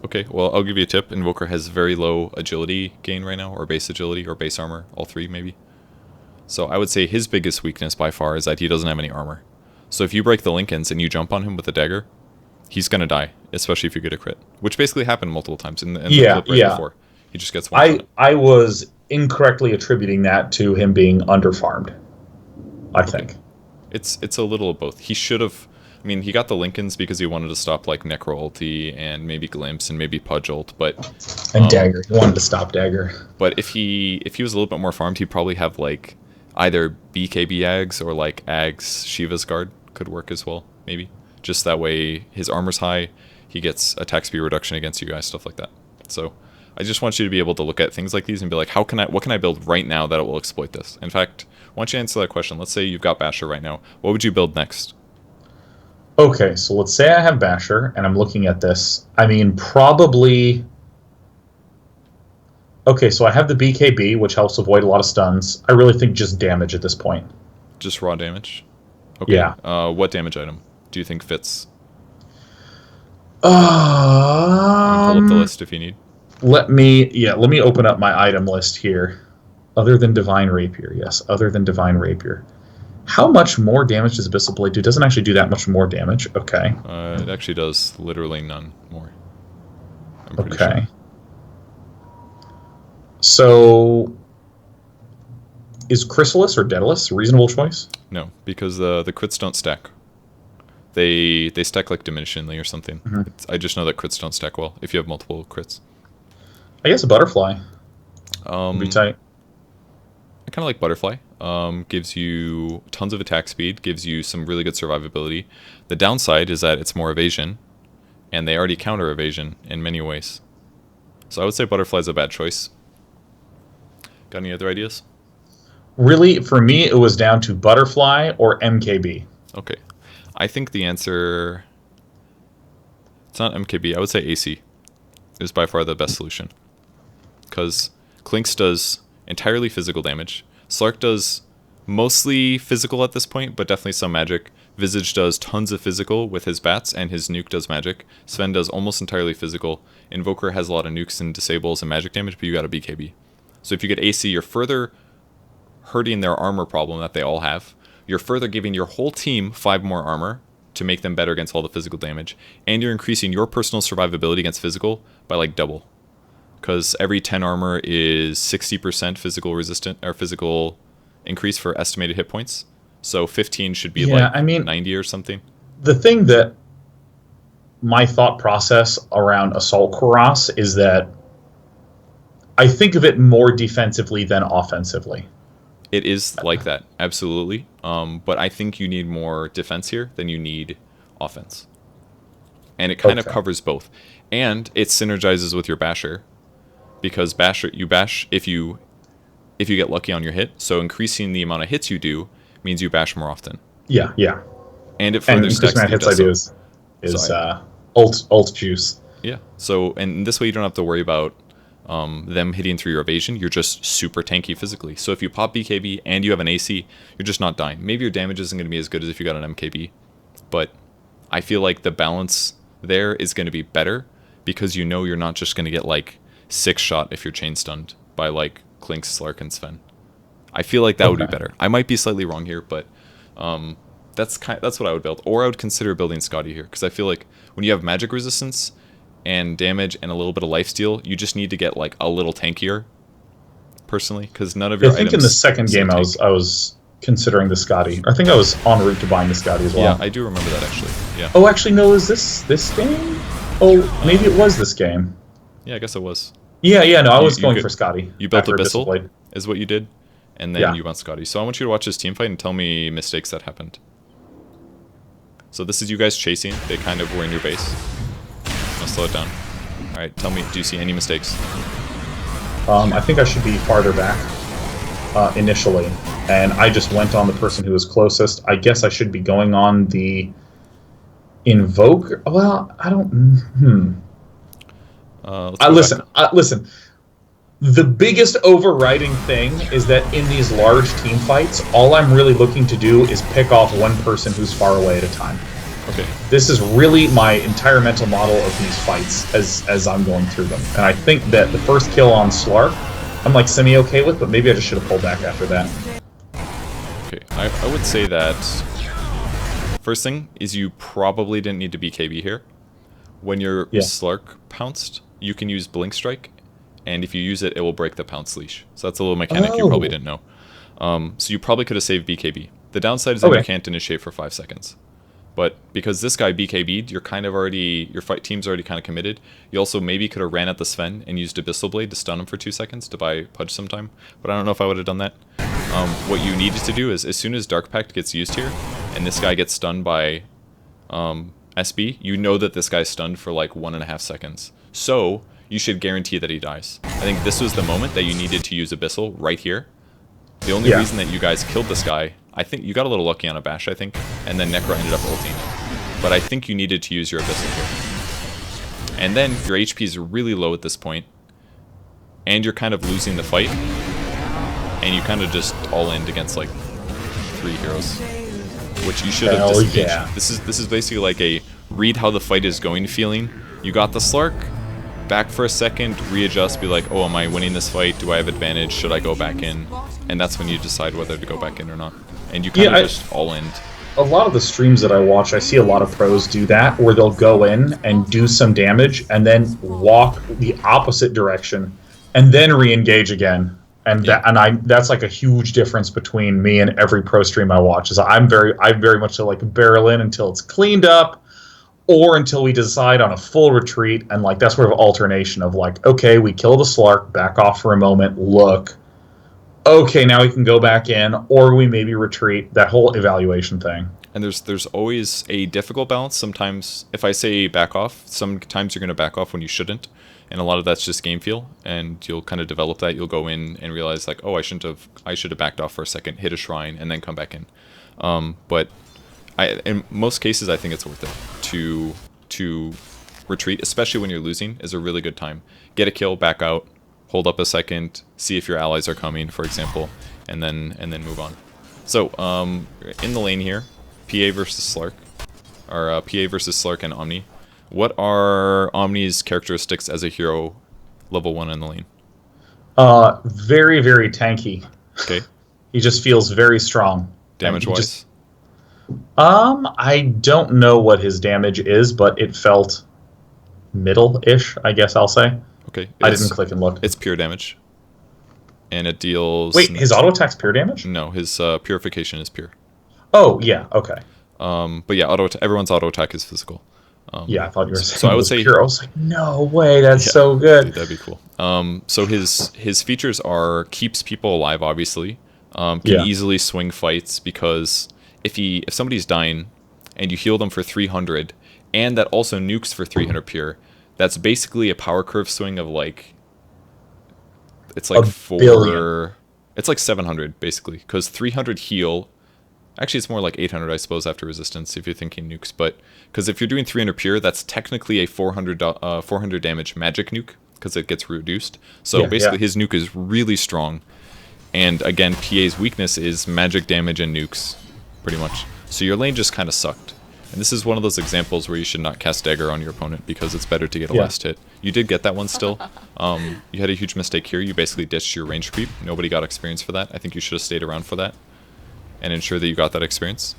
Okay, well, I'll give you a tip. Invoker has very low agility gain right now, or base agility, or base armor, all three maybe. So I would say his biggest weakness by far is that he doesn't have any armor. So if you break the Lincolns and you jump on him with a dagger, he's going to die, especially if you get a crit, which basically happened multiple times in the clip right before. He just gets one. I was incorrectly attributing that to him being underfarmed, I think. It's a little of both. He should have... I mean, he got the Lincolns because he wanted to stop like Necro ulti and maybe Glimpse and maybe Pudge ult, but And Dagger. He wanted to stop Dagger. but if he was a little bit more farmed, he'd probably have like either BKB Ags or like Ags Shiva's Guard could work as well, maybe. Just that way his armor's high, he gets attack speed reduction against you guys, stuff like that. So I just want you to be able to look at things like these and be like, what can I build right now that will exploit this? In fact, why don't you answer that question? Let's say you've got Basher right now. What would you build next? Okay, so let's say I have Basher, and I'm looking at this. I mean, probably... Okay, so I have the BKB, which helps avoid a lot of stuns. I really think just damage at this point. Just raw damage? Okay. Yeah. What damage item do you think fits? Um, I can pull up the list if you need. Let me open up my item list here. Other than Divine Rapier, yes. Other than Divine Rapier. How much more damage does Abyssal Blade do? It doesn't actually do that much more damage. Okay. It actually does literally none more. I'm pretty Okay. sure. So, is Chrysalis or Daedalus a reasonable choice? No, because the crits don't stack. They stack like diminishingly or something. I just know that crits don't stack well if you have multiple crits. I guess a Butterfly would be tight. I kind of like Butterfly. Gives you tons of attack speed, gives you some really good survivability. The downside is that it's more evasion, and they already counter evasion in many ways. So I would say Butterfly's a bad choice. Got any other ideas? Really, for me, it was down to Butterfly or MKB. Okay. I think the answer... It's not MKB. I would say AC is by far the best solution. Because Klinks does entirely physical damage. Slark does mostly physical at this point, but definitely some magic. Visage does tons of physical with his bats, and his nuke does magic. Sven does almost entirely physical. Invoker has a lot of nukes and disables and magic damage, but you got a BKB. So if you get AC, you're further hurting their armor problem that they all have. You're further giving your whole team 5 more armor to make them better against all the physical damage. And you're increasing your personal survivability against physical by like double. Because every 10 armor is 60% physical resistant or physical increase for estimated hit points. So 15 should be 90 or something. The thing that my thought process around Assault Cuirass is that I think of it more defensively than offensively. It is like that, absolutely. But I think you need more defense here than you need offense. And it kind of covers both. And it synergizes with your Basher. Because Basher, you bash if you get lucky on your hit. So increasing the amount of hits you do means you bash more often. Yeah, yeah. And it further stacks the hits I do is ult juice. Yeah. So and this way you don't have to worry about them hitting through your evasion. You're just super tanky physically. So if you pop BKB and you have an AC, you're just not dying. Maybe your damage isn't going to be as good as if you got an MKB, but I feel like the balance there is going to be better because you know you're not just going to get like 6 shot if you're chain stunned by like Klinks, Slark, and Sven. I feel like that would be better. I might be slightly wrong here, but that's what I would build. Or I would consider building Scotty here because I feel like when you have magic resistance and damage and a little bit of lifesteal, you just need to get like a little tankier. Personally, because none of your items. I think in the second game I was considering the Scotty. I think I was en route to buying the Scotty as well. Yeah, I do remember that actually. Yeah. Oh, actually, no. Is this game? Oh, maybe it was this game. Yeah, I guess it was. Yeah. No, I was going for Scotty. You built Abyssal, is what you did, and then you went Scotty. So I want you to watch this team fight and tell me mistakes that happened. So this is you guys chasing. They kind of were in your base. I'll slow it down. All right, tell me, do you see any mistakes? I think I should be farther back initially, and I just went on the person who was closest. I guess I should be going on the Invoke. Well, I don't. Listen. The biggest overriding thing is that in these large team fights, all I'm really looking to do is pick off one person who's far away at a time. Okay. This is really my entire mental model of these fights as I'm going through them. And I think that the first kill on Slark, I'm like semi-okay with, but maybe I just should have pulled back after that. Okay, I would say that first thing is you probably didn't need to BKB here. When your Slark pounced, you can use Blink Strike, and if you use it, it will break the pounce leash. So that's a little mechanic you probably didn't know. So you probably could have saved BKB. The downside is that you can't initiate for 5 seconds. But because this guy BKB'd, you're kind of already, your fight team's already kind of committed. You also maybe could have ran at the Sven and used Abyssal Blade to stun him for 2 seconds to buy Pudge sometime. But I don't know if I would have done that. What you needed to do is, as soon as Dark Pact gets used here, and this guy gets stunned by SB, you know that this guy's stunned for like 1.5 seconds. So you should guarantee that he dies. I think this was the moment that you needed to use Abyssal right here. The only reason that you guys killed this guy, I think you got a little lucky on a bash, I think, and then Necro ended up ulting. But I think you needed to use your Abyssal here. And then your HP is really low at this point, and you're kind of losing the fight, and you kind of just all-in against like 3 heroes, which you should have disengaged. Yeah. This is basically like a read how the fight is going feeling. You got the Slark, back for a second, readjust, be like, oh, am I winning this fight? Do I have advantage? Should I go back in? And that's when you decide whether to go back in or not. And you kind of just all-in. A lot of the streams that I watch, I see a lot of pros do that, where they'll go in and do some damage and then walk the opposite direction and then re-engage again. And that's like a huge difference between me and every pro stream I watch. Is I very much so like barrel in until it's cleaned up, or until we decide on a full retreat, and like that sort of alternation of like, okay, we kill the Slark, back off for a moment, look, okay, now we can go back in, or we maybe retreat, that whole evaluation thing. And there's always a difficult balance. Sometimes, if I say back off, sometimes you're going to back off when you shouldn't. And a lot of that's just game feel, and you'll kind of develop that. You'll go in and realize like, oh, I should have backed off for a second, hit a shrine, and then come back in. But in most cases, I think it's worth it to retreat, especially when you're losing, is a really good time. Get a kill, back out, hold up a second, see if your allies are coming, for example, and then move on. So in the lane here, PA versus Slark, or PA versus Slark and Omni. What are Omni's characteristics as a hero level 1 in the lane? Very, very tanky. Okay. He just feels very strong. Damage-wise? I don't know what his damage is, but it felt middle-ish, I guess I'll say. Okay. I didn't click and look. It's pure damage. And it deals... Wait, his auto attack's pure damage? No, his purification is pure. Oh, yeah, okay. But yeah, everyone's auto attack is physical. Yeah, I thought you were saying so I would it was say pure. I was like, no way, that's so good. Dude, that'd be cool. So his features are keeps people alive, obviously. Can easily swing fights, because if somebody's dying and you heal them for 300, and that also nukes for 300 pure, that's basically a power curve swing of like, it's like it's like 700 basically, because 300 heal. Actually, it's more like 800, I suppose, after resistance, if you're thinking nukes. But because if you're doing 300 pure, that's technically a 400 damage magic nuke, because it gets reduced. So basically, his nuke is really strong. And again, PA's weakness is magic damage and nukes, pretty much. So your lane just kind of sucked. And this is one of those examples where you should not cast dagger on your opponent, because it's better to get a last hit. You did get that one still. You had a huge mistake here. You basically ditched your range creep. Nobody got experience for that. I think you should have stayed around for that and ensure that you got that experience.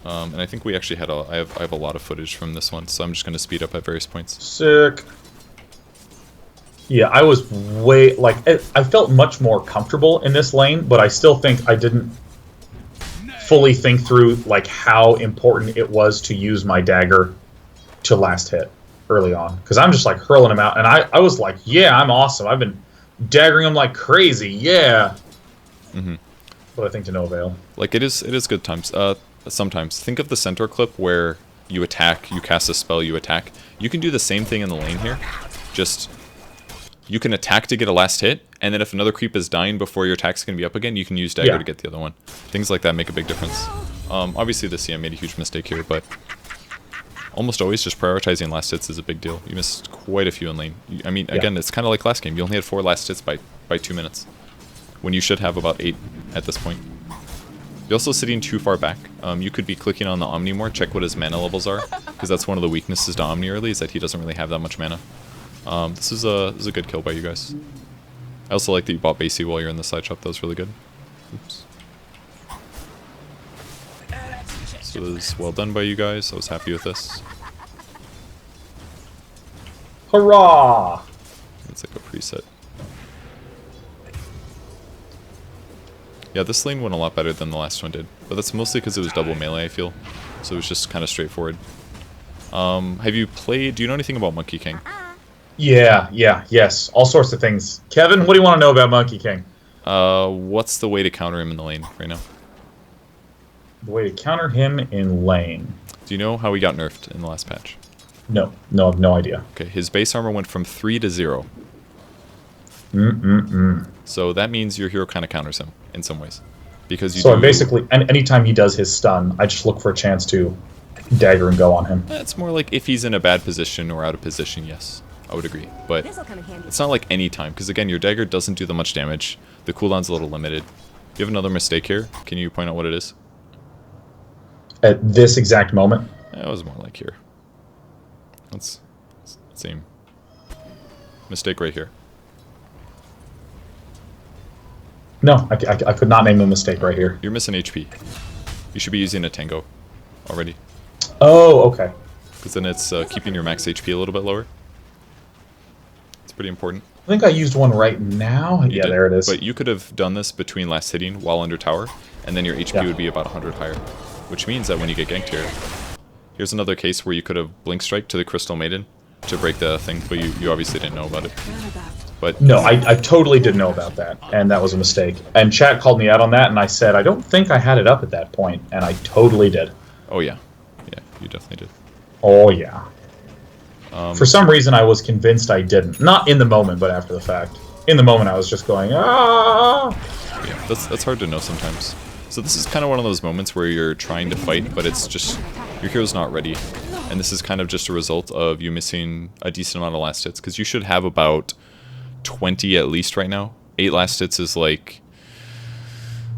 And I think we actually had I have a lot of footage from this one, so I'm just going to speed up at various points. Sick. Yeah, I was I felt much more comfortable in this lane, but I still think I didn't fully think through like how important it was to use my dagger to last hit early on. Because I'm just like hurling him out, and I was like, yeah, I'm awesome. I've been daggering him like crazy, yeah. Mm-hmm. But I think to no avail. Like it is good times. Sometimes think of the centaur clip where you attack, you cast a spell, you attack. You can do the same thing in the lane here. Just you can attack to get a last hit, and then if another creep is dying before your attack's gonna be up again, you can use dagger to get the other one. Things like that make a big difference. Obviously the CM made a huge mistake here, but almost always just prioritizing last hits is a big deal. You missed quite a few in lane. I mean, again, it's kind of like last game. You only had 4 last hits by 2 minutes, when you should have about 8 at this point. You're also sitting too far back. You could be clicking on the Omni more, check what his mana levels are, because that's one of the weaknesses to Omni early, is that he doesn't really have that much mana. This is a good kill by you guys. I also like that you bought Basie while you're in the side shop. That was really good. Oops. So it was well done by you guys. I was happy with this. Hurrah! It's like a preset. Yeah, this lane went a lot better than the last one did. But that's mostly because it was double melee, I feel. So it was just kind of straightforward. Have you played... Do you know anything about Monkey King? Yeah, yes. All sorts of things. Kevin, what do you want to know about Monkey King? What's the way to counter him in the lane right now? The way to counter him in lane. Do you know how he got nerfed in the last patch? No, I have no idea. Okay, his base armor went from 3 to 0. So that means your hero kind of counters him in some ways. Because you So basically, anytime he does his stun, I just look for a chance to dagger and go on him. It's more like if he's in a bad position or out of position, yes. I would agree. But it's not like any time, because again, your dagger doesn't do that much damage. The cooldown's a little limited. You have another mistake here. Can you point out what it is? At this exact moment? It was more like here. Let's aim. Mistake right here. No, I could not name a mistake right here. You're missing HP. You should be using a tango already. Oh, okay. Because then it's keeping your max HP a little bit lower. It's pretty important. I think I used one right now. You did, there it is. But you could have done this between last hitting while under tower, and then your HP would be about 100 higher. Which means that when you get ganked here... Here's another case where you could have Blink Strike to the Crystal Maiden to break the thing, but you obviously didn't know about it. But no, I totally didn't know about that, and that was a mistake. And chat called me out on that, and I said, I don't think I had it up at that point, and I totally did. Oh yeah. Yeah, you definitely did. Oh yeah. For some reason, I was convinced I didn't. Not in the moment, but after the fact. In the moment, I was just going, ah! Yeah, that's hard to know sometimes. So this is kind of one of those moments where you're trying to fight, but it's just... Your hero's not ready. And this is kind of just a result of you missing a decent amount of last hits, because you should have about 20 at least right now. 8 last hits is like...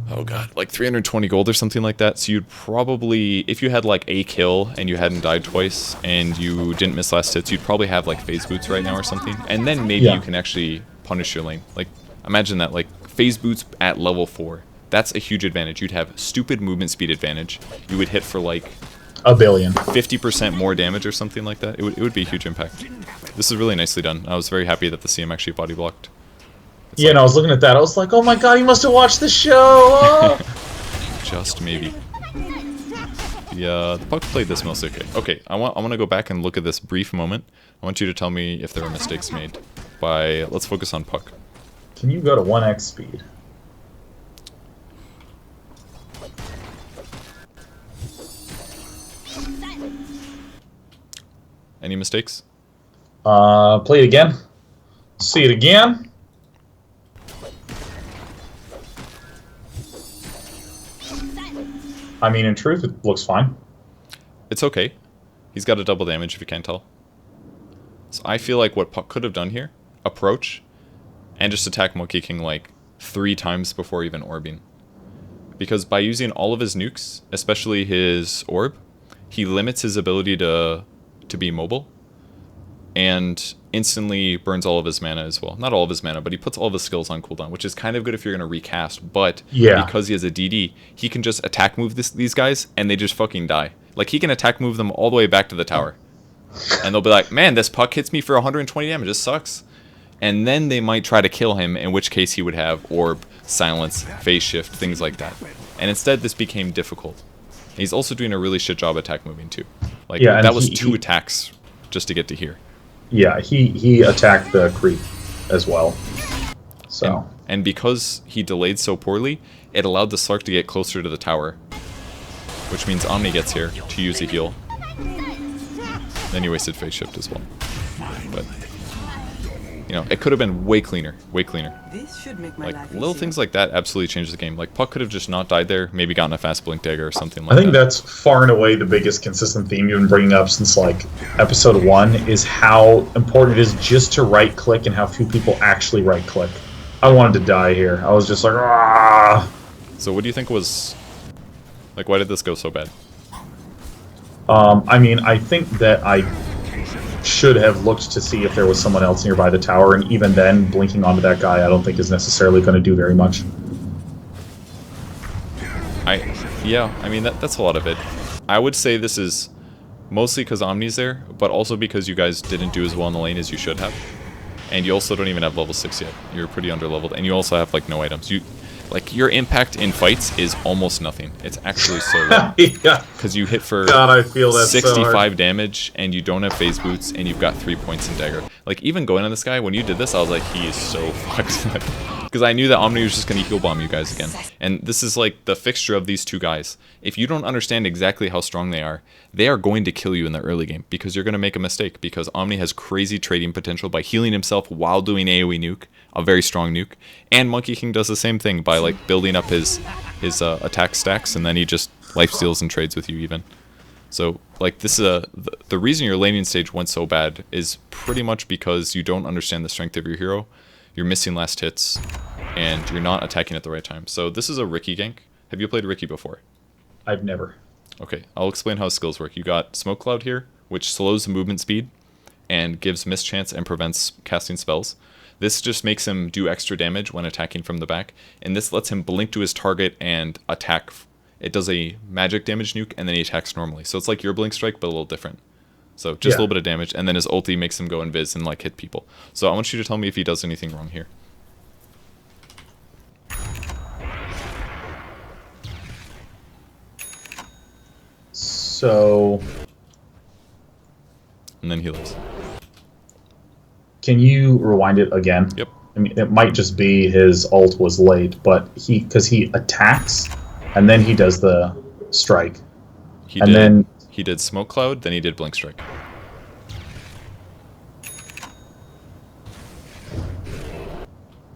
Oh god, like 320 gold or something like that. So you'd probably... If you had like a kill and you hadn't died twice and you didn't miss last hits, you'd probably have like phase boots right now or something. And then maybe you can actually punish your lane. Like, imagine that, like, phase boots at level 4. That's a huge advantage. You'd have stupid movement speed advantage. You would hit for like... a billion. 50% more damage or something like that. It would be a huge impact. This is really nicely done. I was very happy that the CM actually body blocked. Yeah, and I was looking at that. I was like, oh my god, you must have watched the show! Oh! Just maybe. The Puck played this mostly okay. Okay, I want to go back and look at this brief moment. I want you to tell me if there were mistakes made. Let's focus on Puck. Can you go to 1x speed? Any mistakes? Play it again. See it again. I mean, in truth, it looks fine. It's okay. He's got a double damage if you can't tell. So I feel like what Puck could have done here, approach, and just attack Monkey King like 3 times before even orbing. Because by using all of his nukes, especially his orb, he limits his ability to be mobile, and instantly burns all of his mana as well. Not all of his mana, but he puts all of his skills on cooldown, which is kind of good if you're going to recast, but because he has a DD, he can just attack move these guys, and they just fucking die. Like, he can attack move them all the way back to the tower. And they'll be like, man, this Puck hits me for 120 damage, this sucks. And then they might try to kill him, in which case he would have orb, silence, phase shift, things like that. And instead, this became difficult. And he's also doing a really shit job attack moving, too. Like, that was 2 attacks just to get to here. Yeah, he attacked the creep as well. So and because he delayed so poorly, it allowed the Slark to get closer to the tower, which means Omni gets here to use a heal. Then he wasted phase shift as well. But you know, it could have been way cleaner, way cleaner. This should make my Like life little easier. things like that absolutely changes the game. Like Puck could have just not died there, maybe gotten a fast blink dagger or something like I that. think that's far and away the biggest consistent theme you've been bringing up since like episode 1 is how important it is just to right click and how few people actually right click. I wanted to die here. I was just like, ah. So what do you think was like? Why did this go so bad? I mean, I think that I should have looked to see if there was someone else nearby the tower, and even then, blinking onto that guy I don't think is necessarily going to do very much. Yeah, I mean, that's a lot of it. I would say this is mostly because Omni's there, but also because you guys didn't do as well in the lane as you should have. And you also don't even have level 6 yet. You're pretty underleveled, and you also have, like, no items. Like, your impact in fights is almost nothing. It's actually so low. Yeah. Because you hit for God, I feel that so 65 hard. damage, and you don't have phase boots, and you've got 3 points in dagger. Like, even going on this guy, when you did this, I was like, he is so fucked. Because I knew that Omni was just going to heal bomb you guys again. And this is like the fixture of these two guys. If you don't understand exactly how strong they are going to kill you in the early game, because you're going to make a mistake, because Omni has crazy trading potential by healing himself while doing AoE nuke, a very strong nuke, and Monkey King does the same thing by like building up his attack stacks, and then he just lifesteals and trades with you even. So like this is the reason your laning stage went so bad is pretty much because you don't understand the strength of your hero, you're missing last hits, and you're not attacking at the right time. So this is a Riki gank. Have you played Riki before? I've never. Okay, I'll explain how his skills work. You got Smoke Cloud here, which slows the movement speed and gives mischance and prevents casting spells. This just makes him do extra damage when attacking from the back, and this lets him blink to his target and attack. It does a magic damage nuke, and then he attacks normally. So it's like your Blink Strike, but a little different. So just a little bit of damage, and then his ulti makes him go invis and like hit people. So I want you to tell me if he does anything wrong here. So... And then he lives. Can you rewind it again? Yep. I mean, it might just be his ult was late, but because he attacks, and then he does the strike. He did Smoke Cloud, then he did Blink Strike.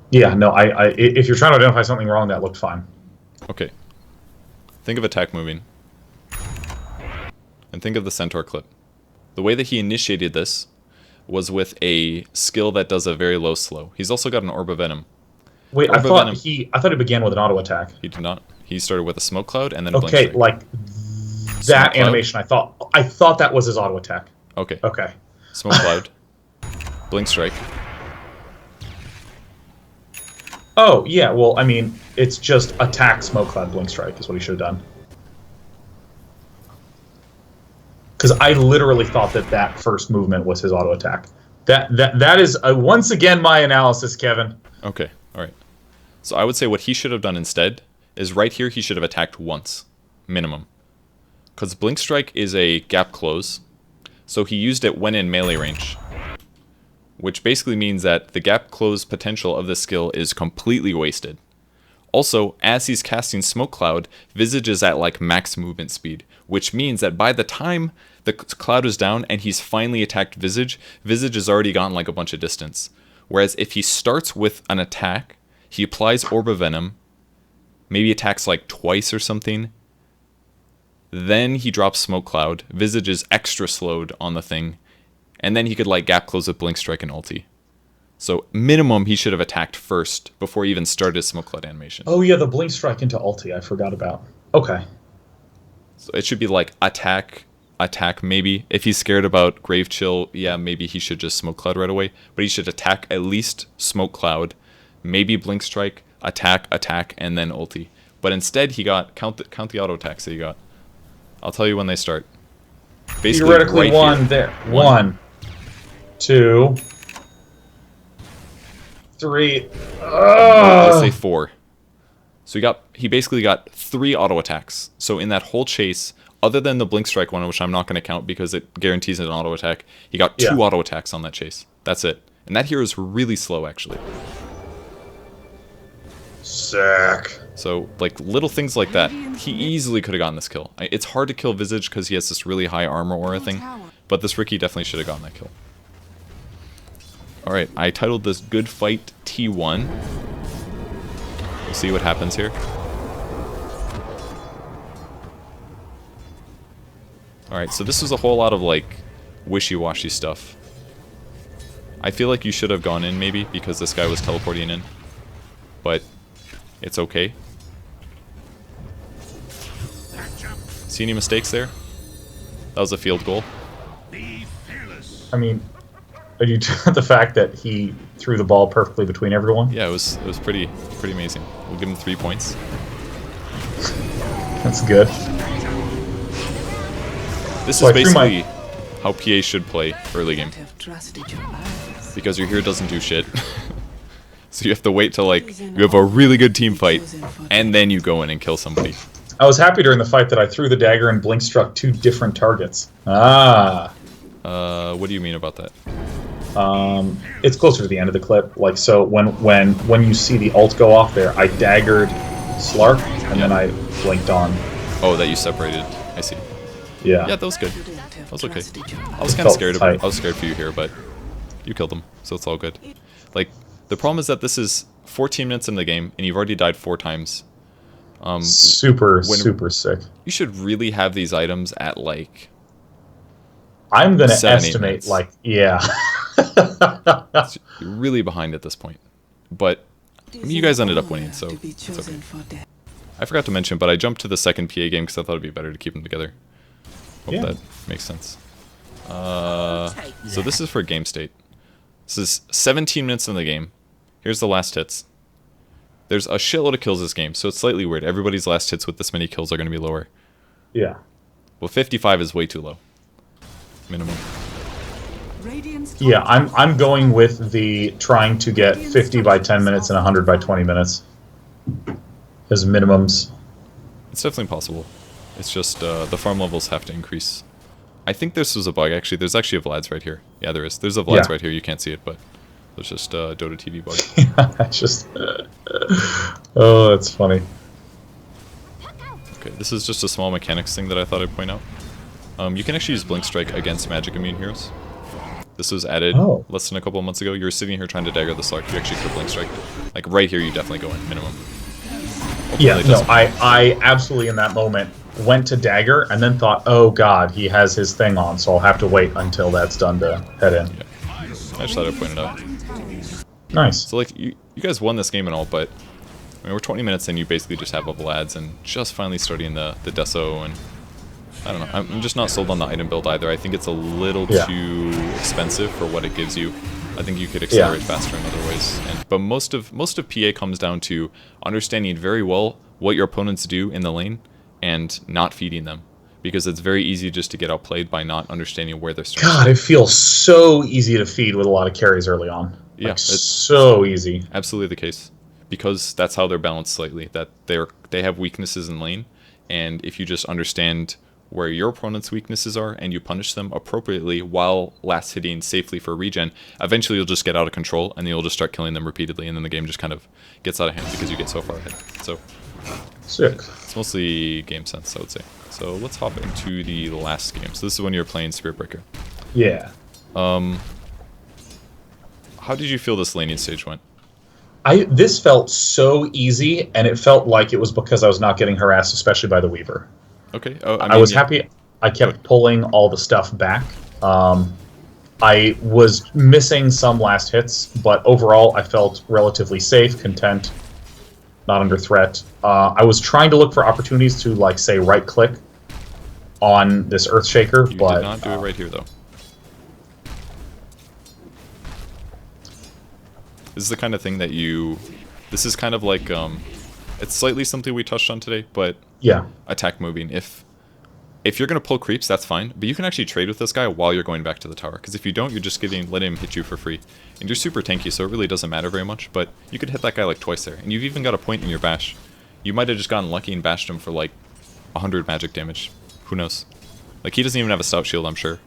Yeah, no, if you're trying to identify something wrong, that looked fine. Okay. Think of attack moving. And think of the Centaur clip. The way that he initiated this was with a skill that does a very low slow. He's also got an Orb of Venom. Wait, I thought he began with an auto attack. He did not. He started with a Smoke Cloud and then a Blink Okay, Strike. like that animation. I thought that was his auto attack. Okay. Okay. Smoke Cloud. Blink Strike. Oh, yeah, well, I mean, it's just attack, Smoke Cloud, Blink Strike is what he should have done. Because I literally thought that first movement was his auto attack. That is, once again, my analysis, Kevin. Okay, alright. So I would say what he should have done instead is right here he should have attacked once. Minimum. Because Blink Strike is a gap close, so he used it when in melee range. Which basically means that the gap close potential of this skill is completely wasted. Also, as he's casting Smoke Cloud, Visage is at like max movement speed, which means that by the time the cloud is down and he's finally attacked Visage, Visage has already gotten like a bunch of distance. Whereas if he starts with an attack, he applies Orb of Venom, maybe attacks like twice or something, then he drops Smoke Cloud, Visage is extra slowed on the thing, and then he could like gap close with Blink Strike and ulti. So minimum he should have attacked first before he even started his Smoke Cloud animation. Oh yeah, the Blink Strike into ulti, I forgot about. Okay. So it should be like attack maybe. If he's scared about Grave Chill, yeah, maybe he should just Smoke Cloud right away. But he should attack at least Smoke Cloud, maybe Blink Strike, attack, and then ulti. But instead he got, count the auto attacks that he got. I'll tell you when they start. Basically, theoretically right one here. there. 1, 2, 3. Let's say 4. So he basically got 3 auto attacks. So in that whole chase, other than the Blink Strike one, which I'm not going to count because it guarantees an auto attack, he got 2 auto attacks on that chase. That's it. And that hero is really slow, actually. Sick. So, like, little things like that. He easily could have gotten this kill. It's hard to kill Visage because he has this really high armor aura thing. But this Riki definitely should have gotten that kill. Alright, I titled this Good Fight T1. We'll see what happens here. Alright, so this was a whole lot of, like, wishy-washy stuff. I feel like you should have gone in, maybe, because this guy was teleporting in. But it's okay. See any mistakes there? That was a field goal. I mean, are you the fact that he threw the ball perfectly between everyone? Yeah, it was pretty amazing. We'll give him 3 points. That's good. This is basically how PA should play early game. Because your hero doesn't do shit. So you have to wait till like you have a really good team fight, and then you go in and kill somebody. I was happy during the fight that I threw the dagger and blink struck 2 different targets. Ah. What do you mean about that? It's closer to the end of the clip. Like, so when you see the ult go off there, I daggered Slark and then I blinked on. Oh, that you separated. I see. Yeah. Yeah, that was good. That was okay. I was kind of scared of it. I was scared for you here, but you killed him, so it's all good. Like, the problem is that this is 14 minutes in the game, and you've already died 4 times. Super sick. You should really have these items at, like... I'm going to estimate, like, yeah. You're really behind at this point. But, I mean, you guys ended up winning, so it's okay. I forgot to mention, but I jumped to the second PA game because I thought it'd be better to keep them together. Hope that makes sense. So this is for game state. This is 17 minutes in the game. Here's the last hits. There's a shitload of kills this game, so it's slightly weird. Everybody's last hits with this many kills are going to be lower. Yeah. Well, 55 is way too low. Minimum. Yeah, I'm going with the trying to get 50 by 10 minutes and 100 by 20 minutes as minimums. It's definitely possible. It's just the farm levels have to increase. I think this was a bug, actually. There's actually a Vlad's right here. Yeah, there is. There's a Vlad's right here. You can't see it, but it's just a Dota TV bug. Yeah, it's just... oh, that's funny. Okay, this is just a small mechanics thing that I thought I'd point out. You can actually use Blink Strike against magic immune heroes. This was added less than a couple of months ago. You were sitting here trying to dagger the Slark. You actually could Blink Strike. Like, right here, you definitely go in, minimum. Hopefully yeah, no, I absolutely, in that moment, went to dagger and then thought, oh god, he has his thing on, so I'll have to wait until that's done to head in. Yeah. I just thought I'd point it out. Nice. So, like, you guys won this game and all, but I mean, we're 20 minutes in, you basically just have up Vlad's and just finally starting the Deso, and I don't know. I'm just not sold on the item build either. I think it's a little too expensive for what it gives you. I think you could accelerate faster in other ways. But most of PA comes down to understanding very well what your opponents do in the lane and not feeding them. Because it's very easy just to get outplayed by not understanding where they're starting. God, it feels so easy to feed with a lot of carries early on. Yeah, like, it's so easy. Absolutely the case. Because that's how they're balanced slightly. That they have weaknesses in lane, and if you just understand where your opponent's weaknesses are and you punish them appropriately while last hitting safely for regen, eventually you'll just get out of control and you'll just start killing them repeatedly, and then the game just kind of gets out of hand because you get so far ahead. So sick. It's mostly game sense, I would say. So let's hop into the last game. So this is when you're playing Spiritbreaker. Yeah. How did you feel this laning stage went? This felt so easy, and it felt like it was because I was not getting harassed, especially by the Weaver. Okay. I was happy. I kept pulling all the stuff back. I was missing some last hits, but overall I felt relatively safe, content, not under threat. I was trying to look for opportunities to, like, say, right-click on this Earthshaker, but... You did not do it right here, though. This is the kind of thing that you... This is kind of like... it's slightly something we touched on today, but... Yeah. Attack moving. If you're going to pull creeps, that's fine, but you can actually trade with this guy while you're going back to the tower, because if you don't, you're just letting him hit you for free. And you're super tanky, so it really doesn't matter very much, but you could hit that guy like twice there, and you've even got a point in your bash. You might have just gotten lucky and bashed him for like 100 magic damage. Who knows? Like, he doesn't even have a stout shield, I'm sure.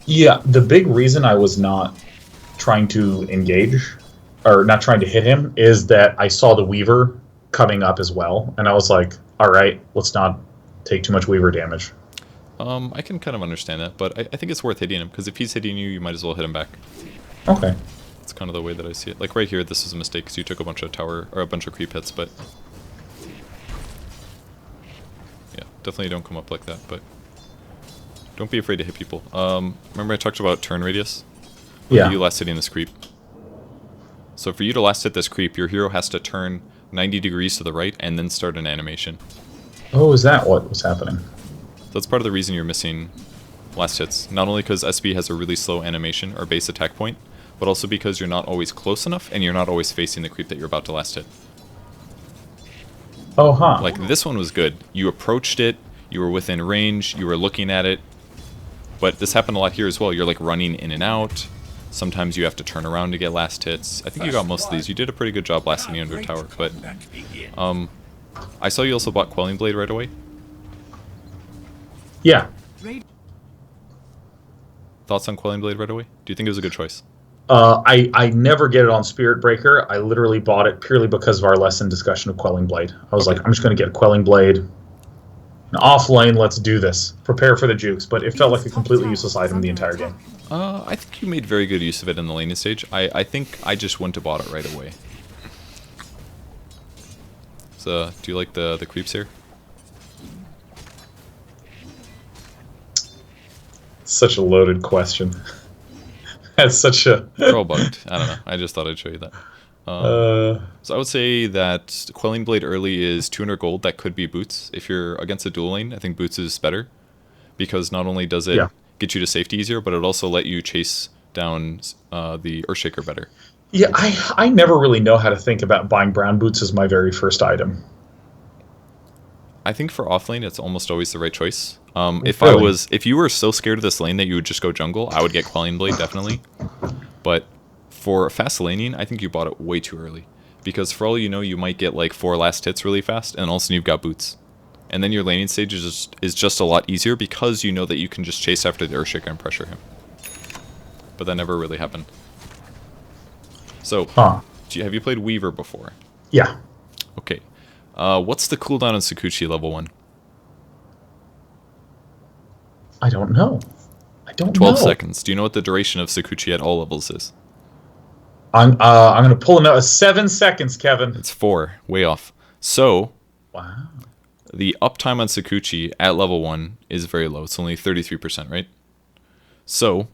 Yeah, the big reason I was not trying to engage, or not trying to hit him, is that I saw the Weaver coming up as well, and I was like, alright, let's not take too much Weaver damage. I can kind of understand that, but I think it's worth hitting him, because if he's hitting you, you might as well hit him back. Okay. It's kind of the way that I see it. Like, right here, this was a mistake, because you took a bunch of tower, or a bunch of creep hits, but... Yeah, definitely don't come up like that, but... Don't be afraid to hit people. Remember I talked about turn radius? Yeah. You last hitting this creep. So for you to last hit this creep, your hero has to turn 90 degrees to the right and then start an animation. Oh, is that what was happening? That's part of the reason you're missing last hits. Not only because SB has a really slow animation or base attack point, but also because you're not always close enough and you're not always facing the creep that you're about to last hit. Oh, huh. Like, this one was good. You approached it, you were within range, you were looking at it, but this happened a lot here as well. You're like running in and out. Sometimes you have to turn around to get last hits. I think you got most of these. You did a pretty good job blasting the under tower, but I saw you also bought Quelling Blade right away. Yeah. Thoughts on Quelling Blade right away? Do you think it was a good choice? I never get it on Spirit Breaker. I literally bought it purely because of our lesson discussion of Quelling Blade. I was like, I'm just going to get Quelling Blade. Off lane, let's do this. Prepare for the jukes, but it felt like a completely useless item the entire game. I think you made very good use of it in the laning stage. I think I just wouldn't have bought it right away. So, do you like the creeps here? Such a loaded question. That's such a... They're all bugged. I don't know. I just thought I'd show you that. So I would say that Quelling Blade early is 200 gold. That could be Boots. If you're against a dual lane, I think Boots is better. Because not only does it get you to safety easier, but it also let you chase down the Earthshaker better. Yeah, I never really know how to think about buying brown boots as my very first item. I think for offlane, it's almost always the right choice. Really? If you were so scared of this lane that you would just go jungle, I would get Quelling Blade definitely. But for fast laning, I think you bought it way too early. Because for all you know, you might get like 4 last hits really fast, and also you've got boots. And then your laning stage is just a lot easier because you know that you can just chase after the Earthshaker and pressure him. But that never really happened. So, have you played Weaver before? Yeah. Okay. What's the cooldown on Sakuchi level 1? I don't know. 12 seconds. Do you know what the duration of Sakuchi at all levels is? I'm going to pull him out. 7 seconds, Kevin. It's 4. Way off. So, Wow. the uptime on Sakuchi at level 1 is very low. It's only 33%, right? So,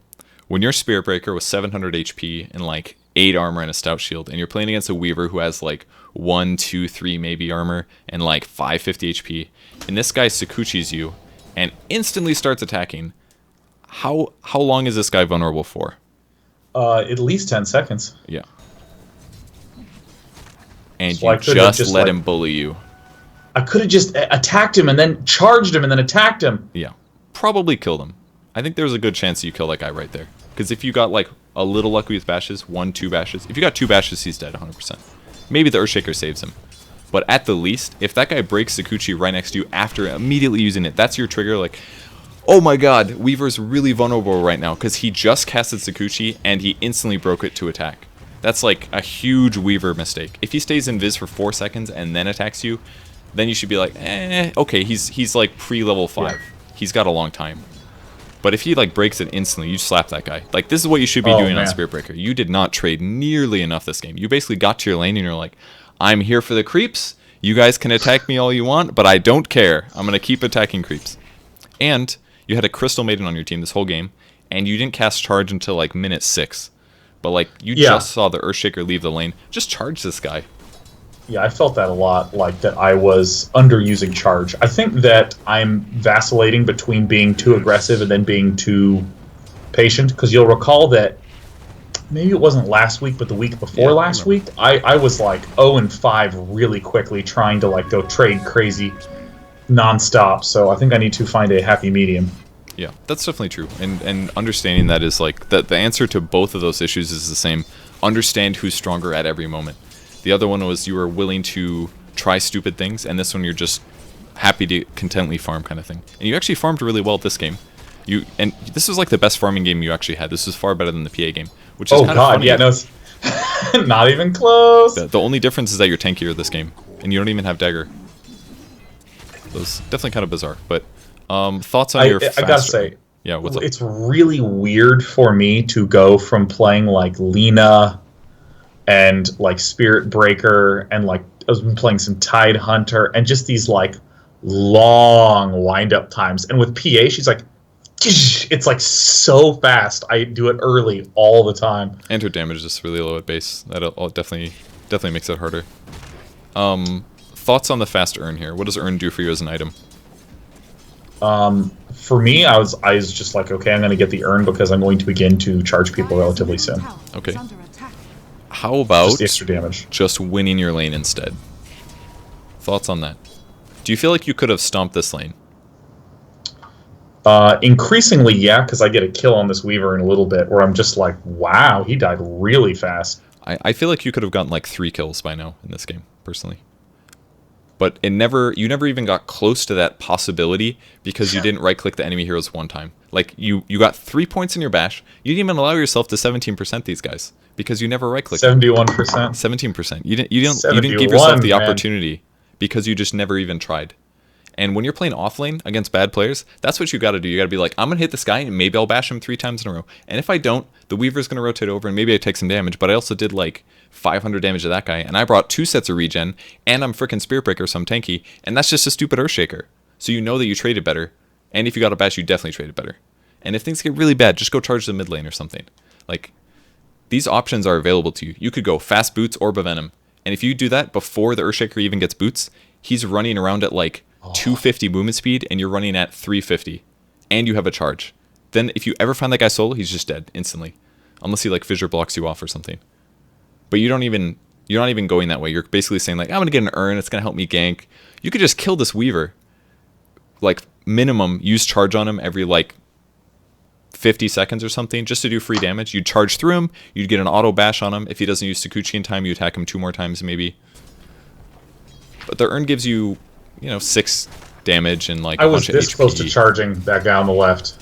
when your Spirit Breaker with 700 HP and like 8 armor and a stout shield, and you're playing against a Weaver who has like 1, 2, 3 maybe armor and like 550 HP, and this guy Sakuchi's you and instantly starts attacking, how long is this guy vulnerable for? At least 10 seconds. Yeah. And So I you could've just let him bully you. I could have just attacked him and then charged him and then attacked him. Yeah. Probably killed him. I think there's a good chance you kill that guy right there. Because if you got like a little lucky with bashes, 1, 2 bashes. If you got 2 bashes, he's dead 100%. Maybe the Earthshaker saves him. But at the least, if that guy breaks Sakuchi right next to you after immediately using it, that's your trigger like, oh my god, Weaver's really vulnerable right now because he just casted Sakuchi and he instantly broke it to attack. That's like a huge Weaver mistake. If he stays in Viz for 4 seconds and then attacks you, then you should be like, okay, he's like pre-level 5. Yeah. He's got a long time. But if he like breaks it instantly, you slap that guy. Like this is what you should be doing on Spirit Breaker. You did not trade nearly enough this game. You basically got to your lane and you're like, I'm here for the creeps. You guys can attack me all you want, but I don't care. I'm going to keep attacking creeps. And you had a Crystal Maiden on your team this whole game, and you didn't cast Charge until like minute 6. But like you just saw the Earthshaker leave the lane. Just charge this guy. Yeah, I felt that a lot, like that I was underusing Charge. I think that I'm vacillating between being too aggressive and then being too patient, because you'll recall that maybe it wasn't last week, but the week before last week, I was like 0-5 really quickly trying to like go trade crazy nonstop. So I think I need to find a happy medium. Yeah, that's definitely true. And understanding that is like the answer to both of those issues is the same. Understand who's stronger at every moment. The other one was you were willing to try stupid things, and this one you're just happy to contently farm kind of thing. And you actually farmed really well this game. And this was like the best farming game you actually had. This was far better than the PA game, which is kind of funny. Yeah, no, it's not even close. The only difference is that you're tankier this game, and you don't even have dagger. It was definitely kind of bizarre, but thoughts on your faster... I gotta say, yeah, what's up? It's really weird for me to go from playing like Lina and like Spirit Breaker and like I was playing some Tide Hunter and just these like long wind-up times. And with PA, she's like, it's like so fast. I do it early all the time. And her damage is really low at base. That definitely makes it harder. Thoughts on the fast Urn here? What does Urn do for you as an item? For me, I was just like, okay, I'm going to get the Urn because I'm going to begin to charge people relatively soon. Okay. How about just the extra damage? Just winning your lane instead? Thoughts on that? Do you feel like you could have stomped this lane? Increasingly, yeah, because I get a kill on this Weaver in a little bit, where I'm just like, wow, he died really fast. I feel like you could have gotten like 3 kills by now in this game, personally. But you never even got close to that possibility because you didn't right-click the enemy heroes one time. Like, you got 3 points in your bash. You didn't even allow yourself to 17% these guys because you never right-clicked. 71%. 17%. You didn't give yourself the opportunity because you just never even tried. And when you're playing offlane against bad players, that's what you got to do. You got to be like, I'm going to hit this guy and maybe I'll bash him 3 times in a row. And if I don't, the Weaver's going to rotate over and maybe I take some damage. But I also did like 500 damage to that guy. And I brought 2 sets of regen and I'm freaking Spirit Breaker, so I'm tanky. And that's just a stupid Earthshaker. So you know that you traded better. And if you got a bash, you definitely traded better. And if things get really bad, just go charge the mid lane or something. Like, these options are available to you. You could go fast boots, Orb of Venom. And if you do that before the Earthshaker even gets boots, he's running around at like 250 movement speed and you're running at 350 and you have a charge. Then if you ever find that guy solo, he's just dead instantly, unless he like fissure blocks you off or something. But you're not even going that way. You're basically saying like, I'm gonna get an urn, it's gonna help me gank. You could just kill this Weaver, like minimum use charge on him every like 50 seconds or something just to do free damage. You'd charge through him, you'd get an auto bash on him. If he doesn't use Sakuchi in time, you attack him 2 more times maybe. But the urn gives you, 6 damage and like I a was bunch of this HP. close to charging that guy on the left.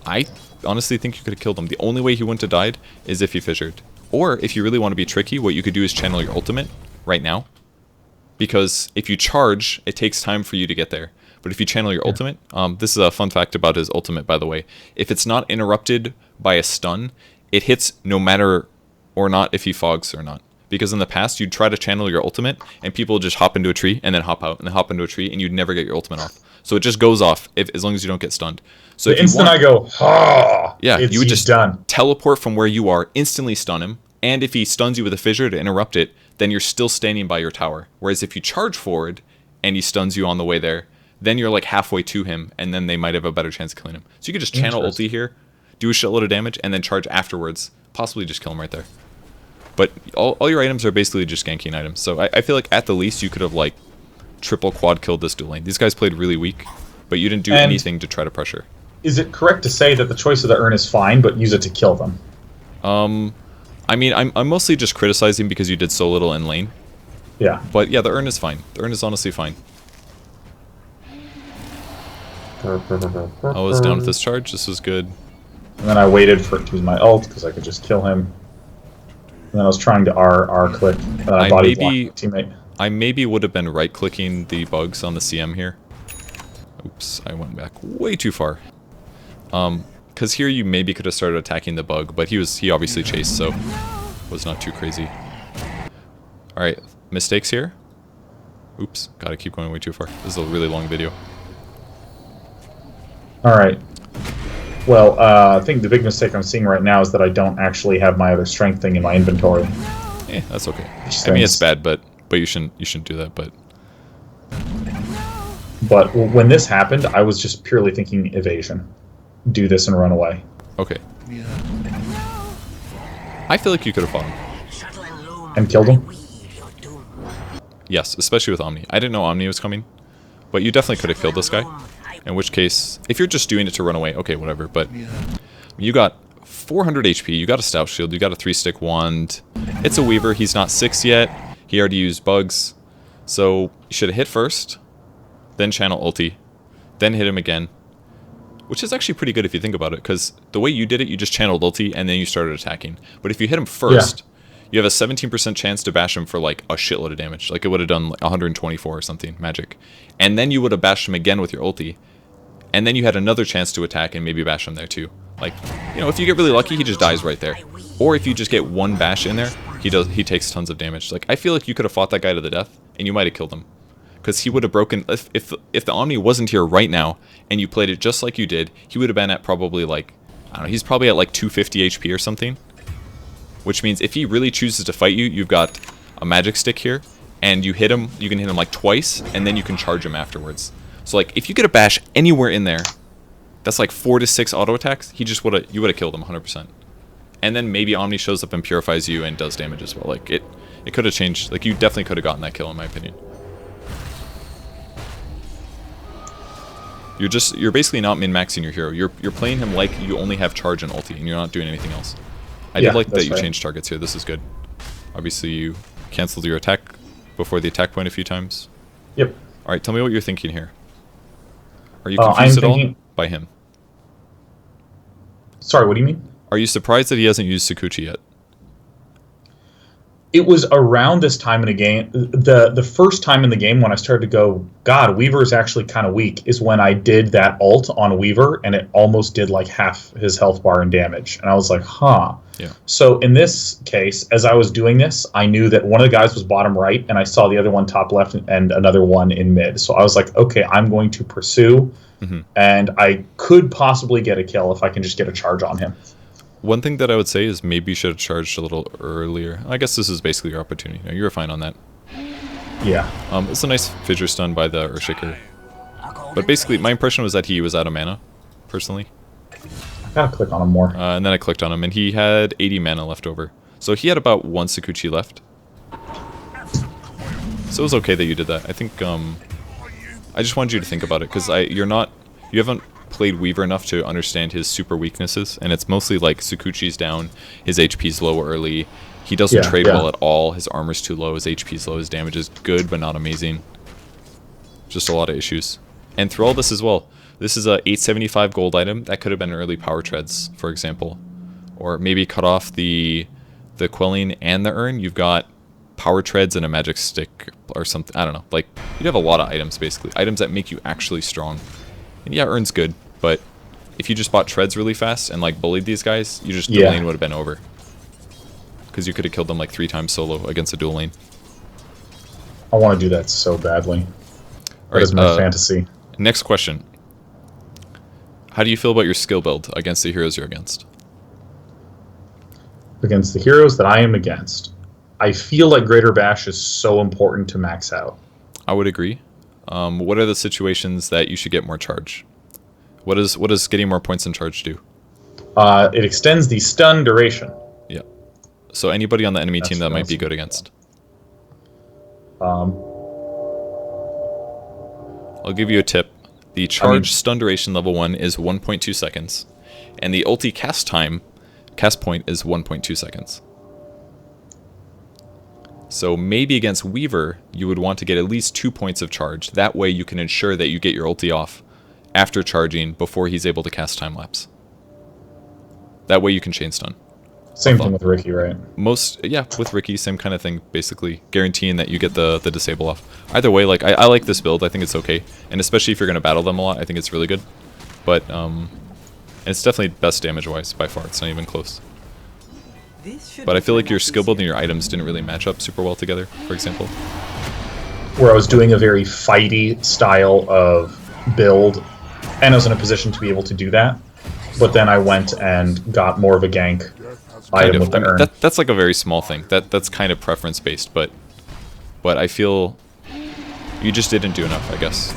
I honestly think you could have killed him. The only way he wouldn't have died is if he fissured. Or if you really want to be tricky, what you could do is channel your ultimate right now. Because if you charge, it takes time for you to get there. But if you channel your ultimate, this is a fun fact about his ultimate, by the way. If it's not interrupted by a stun, it hits no matter or not if he fogs or not. Because in the past, you'd try to channel your ultimate, and people would just hop into a tree, and then hop out, and then hop into a tree, and you'd never get your ultimate off. So it just goes off as long as you don't get stunned. So The instant I go, ha! yeah, you would just done. teleport from where you are, instantly stun him, and if he stuns you with a fissure to interrupt it, then you're still standing by your tower. Whereas if you charge forward, and he stuns you on the way there, then you're like halfway to him, and then they might have a better chance of killing him. So you could just channel ulti here, do a shitload of damage, and then charge afterwards. Possibly just kill him right there. But all your items are basically just ganking items. So I feel like at the least you could have like triple quad killed this dual lane. These guys played really weak, but you didn't do anything to try to pressure. Is it correct to say that the choice of the urn is fine, but use it to kill them? I mean, I'm mostly just criticizing because you did so little in lane. Yeah. But yeah, the urn is fine. The urn is honestly fine. I was down with this charge. This was good. And then I waited for it to use my ult because I could just kill him. And then I was trying to R click. I body block my teammate. I maybe would have been right-clicking the bugs on the CM here. Oops, I went back way too far. Because here you maybe could have started attacking the bug, but he obviously chased, so was not too crazy. All right, mistakes here. Oops, gotta keep going way too far. This is a really long video. All right. Well, I think the big mistake I'm seeing right now is that I don't actually have my other strength thing in my inventory. That's okay. I mean, it's bad, but you shouldn't do that. But when this happened, I was just purely thinking evasion. Do this and run away. Okay. I feel like you could have fought him. And killed him? Yes, especially with Omni. I didn't know Omni was coming, but you definitely could have killed this guy. In which case, if you're just doing it to run away, okay, whatever. But you got 400 HP, you got a Stout Shield, you got a 3-stick wand. It's a Weaver, he's not 6 yet. He already used bugs. So you should have hit first, then channel ulti, then hit him again. Which is actually pretty good if you think about it, because the way you did it, you just channeled ulti and then you started attacking. But if you hit him first, you have a 17% chance to bash him for like a shitload of damage. Like it would have done like 124 or something, magic. And then you would have bashed him again with your ulti. And then you had another chance to attack and maybe bash him there too. Like, if you get really lucky, he just dies right there. Or if you just get one bash in there, he takes tons of damage. Like, I feel like you could have fought that guy to the death, and you might have killed him. Because he would have broken... If the Omni wasn't here right now, and you played it just like you did, he would have been at probably like... I don't know, he's probably at like 250 HP or something. Which means if he really chooses to fight you, you've got a magic stick here, and you hit him, you can hit him like twice, and then you can charge him afterwards. So like, if you get a bash anywhere in there, that's like 4 to 6 auto attacks. You would have killed him 100%. And then maybe Omni shows up and purifies you and does damage as well. Like it could have changed. Like you definitely could have gotten that kill in my opinion. You're basically not min-maxing your hero. You're playing him like you only have charge and ulti, and you're not doing anything else. I did like that you changed targets here. This is good. Obviously, you canceled your attack before the attack point a few times. Yep. All right, tell me what you're thinking here. Are you confused at all by him? Sorry, what do you mean? Are you surprised that he hasn't used Sakuchi yet? It was around this time in the game, the first time in the game when I started to go, God, Weaver is actually kind of weak, is when I did that ult on Weaver, and it almost did like half his health bar and damage. And I was like, huh. Yeah. So in this case, as I was doing this, I knew that one of the guys was bottom right, and I saw the other one top left and another one in mid. So I was like, okay, I'm going to pursue, and I could possibly get a kill if I can just get a charge on him. One thing that I would say is maybe you should have charged a little earlier. I guess this is basically your opportunity. No, you were fine on that. Yeah. It's a nice fissure stun by the Earthshaker. But basically, my impression was that he was out of mana, personally. I gotta click on him more. And then I clicked on him, and he had 80 mana left over. So he had about 1 Sakuchi left. So it was okay that you did that. I think, I just wanted you to think about it, because you haven't played Weaver enough to understand his super weaknesses, and it's mostly like Sakuchi's down, his HP's low early, he doesn't trade well at all, his armor's too low, his HP's low, his damage is good but not amazing. Just a lot of issues. And through all this as well, this is a 875 gold item, that could have been early power treads, for example. Or maybe cut off the quelling and the urn, you've got power treads and a magic stick or something, I don't know. Like, you'd have a lot of items basically, items that make you actually strong. And yeah, Urn's good, but if you just bought treads really fast and like bullied these guys, the lane would have been over. Because you could have killed them like 3 times solo against a dual lane. I want to do that so badly. That is my fantasy. Next question. How do you feel about your skill build against the heroes you're against? Against the heroes that I am against, I feel like Greater Bash is so important to max out. I would agree. What are the situations that you should get more charge? What does getting more points in charge do? It extends the stun duration. Yeah. So anybody on the enemy team that might be good against. Um, I'll give you a tip. The charge stun duration level 1 is 1.2 seconds, and the ulti cast point is 1.2 seconds. So maybe against Weaver, you would want to get at least 2 points of charge. That way you can ensure that you get your ulti off after charging before he's able to cast time lapse. That way you can chain stun. Same thing with Ricky, right? Yeah, with Ricky, same kind of thing, basically. Guaranteeing that you get the disable off. Either way, like, I like this build, I think it's okay. And especially if you're going to battle them a lot, I think it's really good. But, and it's definitely best damage-wise, by far, it's not even close. But I feel like your skill build and your items didn't really match up super well together, for example. Where I was doing a very fighty style of build, and I was in a position to be able to do that. But then I went and got more of a gank item with the urn. That's like a very small thing. That's kind of preference-based, but I feel you just didn't do enough, I guess.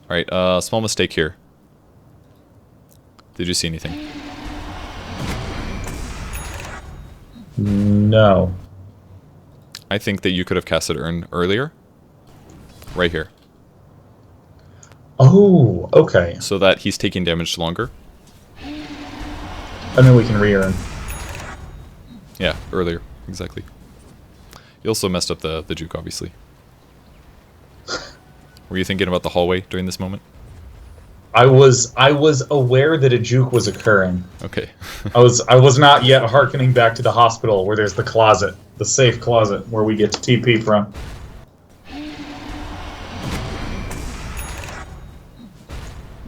Alright, small mistake here. Did you see anything? No. I think that you could have casted Urn earlier. Right here. Oh, okay. So that he's taking damage longer. And then we can re-earn. Yeah, earlier. Exactly. You also messed up the juke, obviously. Were you thinking about the hallway during this moment? I was aware that a juke was occurring. Okay. I was not yet hearkening back to the hospital where there's the closet, the safe closet where we get to TP from.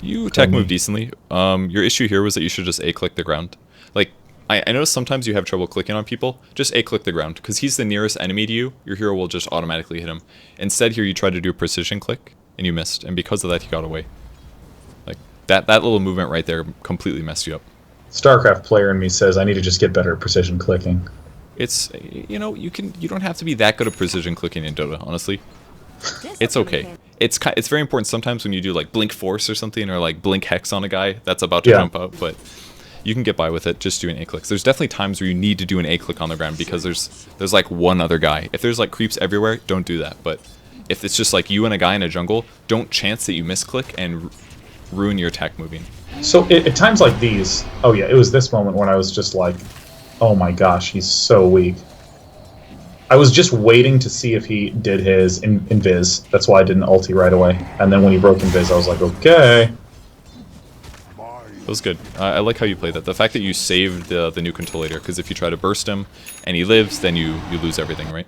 You attack move decently. Your issue here was that you should just A-click the ground. Like, I notice sometimes you have trouble clicking on people. Just A-click the ground, because he's the nearest enemy to you. Your hero will just automatically hit him. Instead here you tried to do a precision click, and you missed. And because of that, you got away. Like, that little movement right there completely messed you up. StarCraft player in me says I need to just get better at precision clicking. It's, you don't have to be that good at precision clicking in Dota, honestly. It's okay. It's very important sometimes when you do like blink force or something, or like blink hex on a guy that's about to jump out, but you can get by with it just doing A-clicks. There's definitely times where you need to do an A-click on the ground because there's like one other guy. If there's like creeps everywhere, don't do that. But if it's just like you and a guy in a jungle, don't chance that you misclick and ruin your attack moving. So at times like these, oh yeah, it was this moment when I was just like, oh my gosh, he's so weak. I was just waiting to see if he did his invis. That's why I didn't ulti right away. And then when he broke invis, I was like, okay. That was good. I like how you played that. The fact that you saved the new controllator, because if you try to burst him and he lives, then you lose everything, right?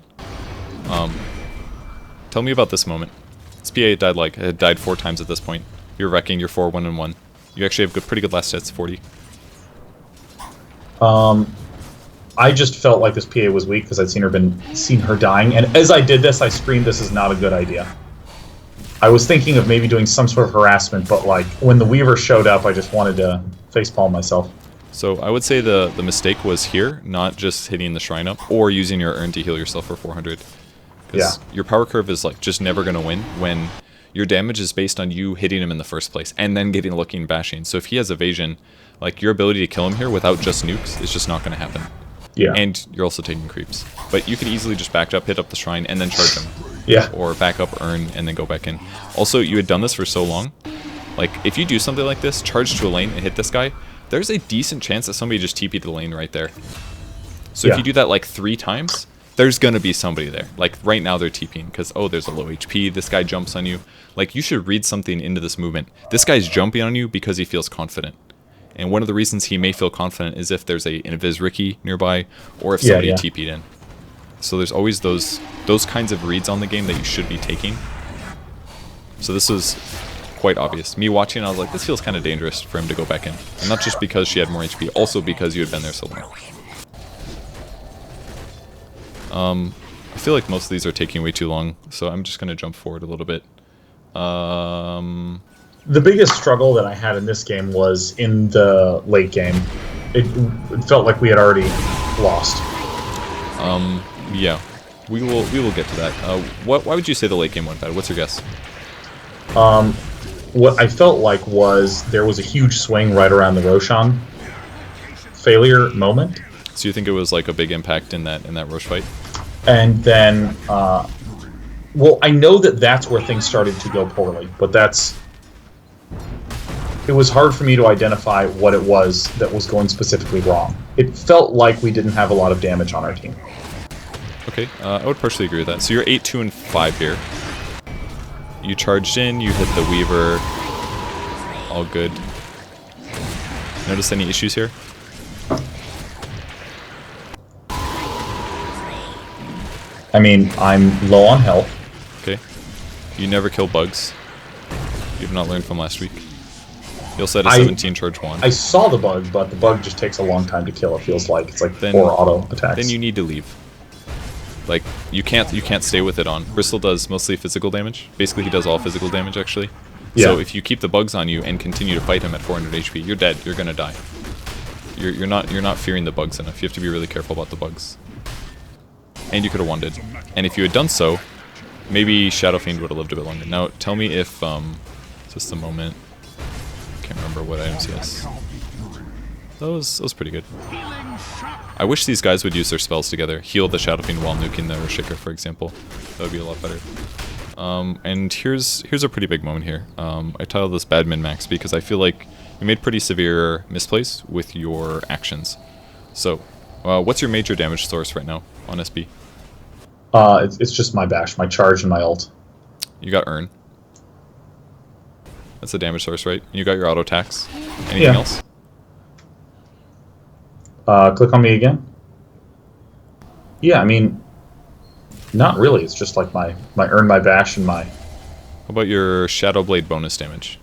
Tell me about this moment. This PA died 4 times at this point. You're wrecking, you're 4-1-1. You actually have pretty good last hits, 40. I just felt like this PA was weak because I'd seen her dying, and as I did this, I screamed, "This is not a good idea." I was thinking of maybe doing some sort of harassment, but like when the Weaver showed up, I just wanted to facepalm myself. So I would say the mistake was here, not just hitting the shrine up or using your urn to heal yourself for 400. Because your power curve is like just never gonna win when your damage is based on you hitting him in the first place and then getting lucky and bashing. So if he has evasion, like your ability to kill him here without just nukes is just not gonna happen. Yeah. And you're also taking creeps. But you could easily just back up, hit up the shrine, and then charge him. Yeah. Or back up, earn, and then go back in. Also, you had done this for so long. Like, if you do something like this, charge to a lane and hit this guy, there's a decent chance that somebody just TP'd the lane right there. So if you do that like 3 times, there's gonna be somebody there. Like, right now they're TPing, because, oh, there's a low HP, this guy jumps on you. Like, you should read something into this movement. This guy's jumping on you because he feels confident. And one of the reasons he may feel confident is if there's an Invis Ricky nearby, or if somebody TP'd in. So there's always those kinds of reads on the game that you should be taking. So this was quite obvious. Me watching, I was like, this feels kind of dangerous for him to go back in. And not just because she had more HP, also because you had been there so long. I feel like most of these are taking way too long, so I'm just going to jump forward a little bit. The biggest struggle that I had in this game was in the late game. It felt like we had already lost. Yeah, we will get to that. Why would you say the late game went bad? What's your guess? What I felt like was there was a huge swing right around the Roshan failure moment. So you think it was like a big impact in that Roche fight? And then, well, I know that that's where things started to go poorly, but it was hard for me to identify what it was that was going specifically wrong. It felt like we didn't have a lot of damage on our team. Okay, I would partially agree with that. So you're 8, 2, and 5 here. You charged in, you hit the Weaver. All good. Notice any issues here? I mean, I'm low on health. Okay. You never kill bugs. You have not learned from last week. You also had a 17 charge 1. I saw the bug, but the bug just takes a long time to kill, it feels like. It's like 4 auto attacks. Then you need to leave. Like, you can't stay with it on. Bristle does mostly physical damage. Basically, he does all physical damage, actually. Yeah. So if you keep the bugs on you and continue to fight him at 400 HP, you're dead. You're gonna die. You're not fearing the bugs enough. You have to be really careful about the bugs. And you could have wanded. And if you had done so, maybe Shadow Fiend would have lived a bit longer. Now, tell me if just a moment. Can't remember what items he has. That was pretty good. I wish these guys would use their spells together. Heal the Shadow Fiend while nuking the Rashika, for example. That would be a lot better. And here's a pretty big moment here. I titled this Bad Min Max because I feel like you made pretty severe misplays with your actions. So, what's your major damage source right now on SB? It's just my bash, my charge, and my ult. You got Earn. That's the damage source, right? You got your auto attacks. Anything else? Click on me again. Yeah, I mean, not really. It's just like my Earn, my bash, and my... How about your Shadow Blade bonus damage?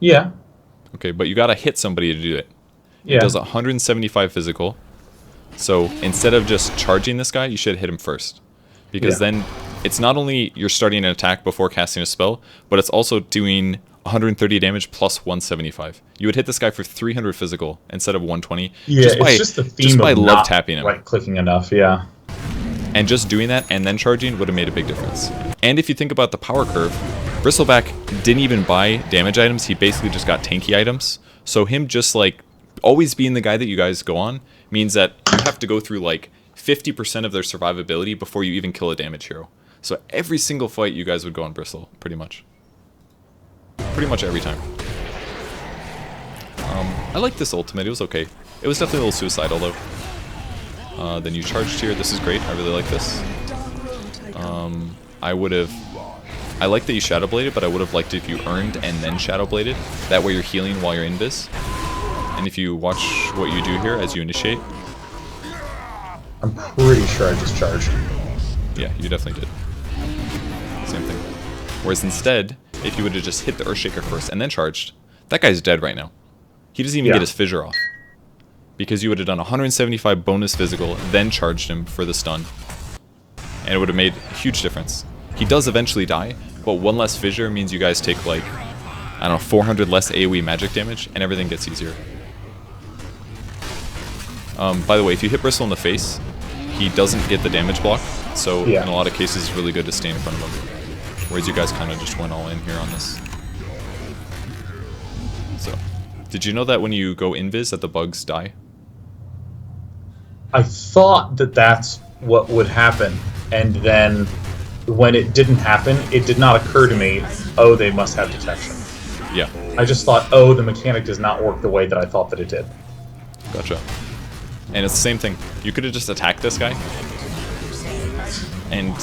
Yeah. Okay, but you gotta hit somebody to do it. Yeah. It does 175 physical. So instead of just charging this guy, you should hit him first. Because then it's not only you're starting an attack before casting a spell, but it's also doing 130 damage plus 175. You would hit this guy for 300 physical instead of 120. Yeah, it's just the theme of love tapping him. Right-clicking enough, yeah. And just doing that and then charging would have made a big difference. And if you think about the power curve, Bristleback didn't even buy damage items. He basically just got tanky items. So him just like always being the guy that you guys go on means that you have to go through like 50% of their survivability before you even kill a damage hero. So every single fight you guys would go on Bristle, pretty much. pretty much every time. I like this ultimate. It was okay. It was definitely a little suicidal though. Then you charged here. This is great. I really like this. I like that you Shadow Bladed, but I would have liked it if you earned and then Shadow Bladed. That way you're healing while you're invis. And if you watch what you do here as you initiate. I'm pretty sure I just charged. Yeah, you definitely did. Same thing. Whereas instead, if you would have just hit the Earthshaker first and then charged, that guy's dead right now. He doesn't even get his fissure off. Because you would have done 175 bonus physical, then charged him for the stun. And it would have made a huge difference. He does eventually die, but one less fissure means you guys take like, I don't know, 400 less AoE magic damage, and everything gets easier. By the way, if you hit Bristle in the face, he doesn't get the damage block, so in a lot of cases it's really good to stay in front of him. Whereas you guys kind of just went all in here on this. So, did you know that when you go invis that the bugs die? I thought that that's what would happen, and then when it didn't happen, it did not occur to me, oh, they must have detection. Yeah. I just thought, oh, the mechanic does not work the way that I thought that it did. Gotcha. And it's the same thing. You could have just attacked this guy, and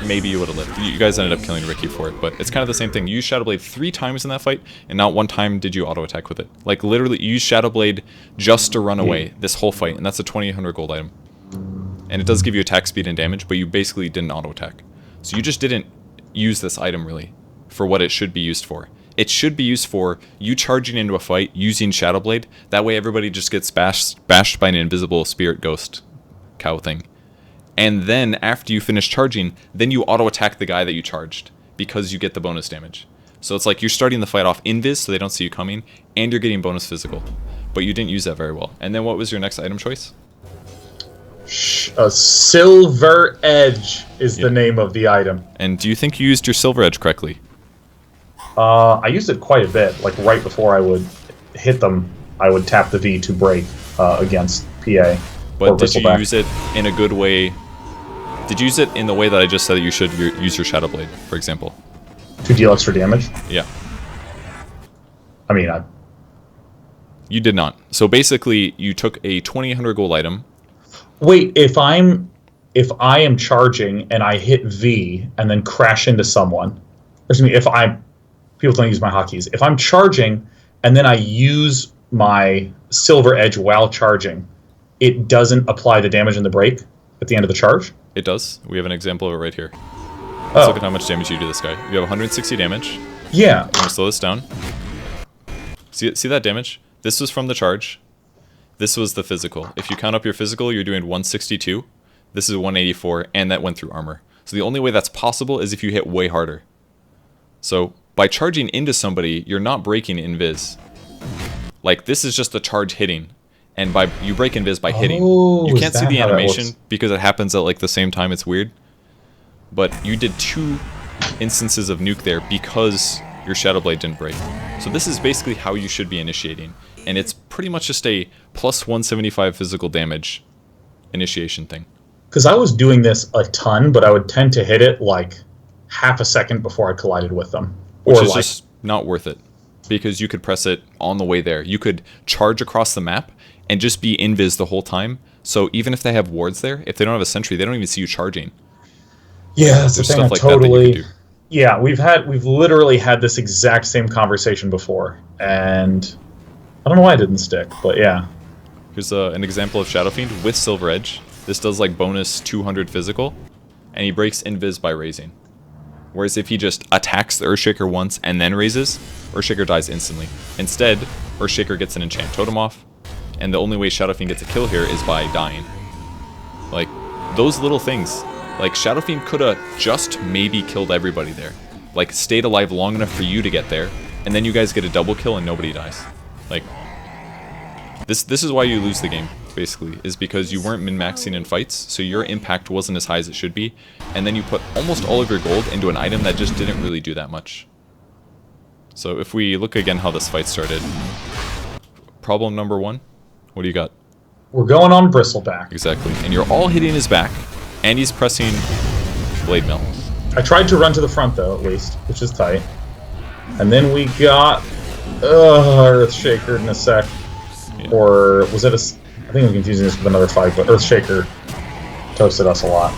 maybe you would have lived. You guys ended up killing Ricky for it, but it's kind of the same thing. You used Shadow Blade 3 times in that fight, and not one time did you auto-attack with it. Like, literally, you used Shadow Blade just to run away this whole fight, and that's a 2800 gold item. And it does give you attack speed and damage, but you basically didn't auto-attack. So you just didn't use this item, really, for what it should be used for. It should be used for you charging into a fight using Shadow Blade. That way everybody just gets bashed by an invisible spirit ghost cow thing. And then after you finish charging, then you auto-attack the guy that you charged, because you get the bonus damage. So it's like you're starting the fight off invis, so they don't see you coming, and you're getting bonus physical. But you didn't use that very well. And then what was your next item choice? A Silver Edge is the name of the item. And do you think you used your Silver Edge correctly? I used it quite a bit. Like right before I would hit them, I would tap the V to break against PA. But did you use it in a good way? Did you use it in the way that I just said that you should use your Shadow Blade, for example? To deal extra damage? Yeah. I mean, You did not. So basically, you took a 2800 gold item. Wait, if I am charging and I hit V and then crash into someone, excuse me, people don't use my hotkeys. If I'm charging and then I use my Silver Edge while charging, it doesn't apply the damage in the break at the end of the charge? It does. We have an example of it right here. Let's look at how much damage you do to this guy. You have 160 damage. Yeah. I'm gonna slow this down. See that damage? This was from the charge. This was the physical. If you count up your physical, you're doing 162. This is 184, and that went through armor. So the only way that's possible is if you hit way harder. So by charging into somebody, you're not breaking invis. Like, this is just the charge hitting. And you break invis by hitting. You can't see the animation because it happens at like the same time. It's weird. But you did 2 instances of nuke there because your Shadow Blade didn't break. So this is basically how you should be initiating. And it's pretty much just a plus 175 physical damage initiation thing. Because I was doing this a ton, but I would tend to hit it like half a second before I collided with them. Which is just not worth it. Because you could press it on the way there. You could charge across the map and just be invis the whole time. So even if they have wards there, if they don't have a sentry, they don't even see you charging. Yeah, that's the thing. Stuff like that you could do. Yeah, we've literally had this exact same conversation before, and I don't know why it didn't stick, but yeah. Here's an example of Shadow Fiend with Silver Edge. This does like bonus 200 physical, and he breaks invis by raising. Whereas if he just attacks the Earthshaker once and then raises, Earthshaker dies instantly. Instead, Earthshaker gets an enchant totem off, and the only way Shadow Fiend gets a kill here is by dying. Like, those little things. Like, Shadow Fiend could have just maybe killed everybody there. Like, stayed alive long enough for you to get there, and then you guys get a double kill and nobody dies. Like, this is why you lose the game, basically, is because you weren't min-maxing in fights, so your impact wasn't as high as it should be, and then you put almost all of your gold into an item that just didn't really do that much. So if we look again how this fight started, problem number 1, what do you got? We're going on Bristleback. Exactly, and you're all hitting his back, and he's pressing Blade Mill. I tried to run to the front, though, at least, which is tight. And then we got Earthshaker in a sec. Yeah. Or was it I think I'm confusing this with another fight, but Earthshaker toasted us a lot.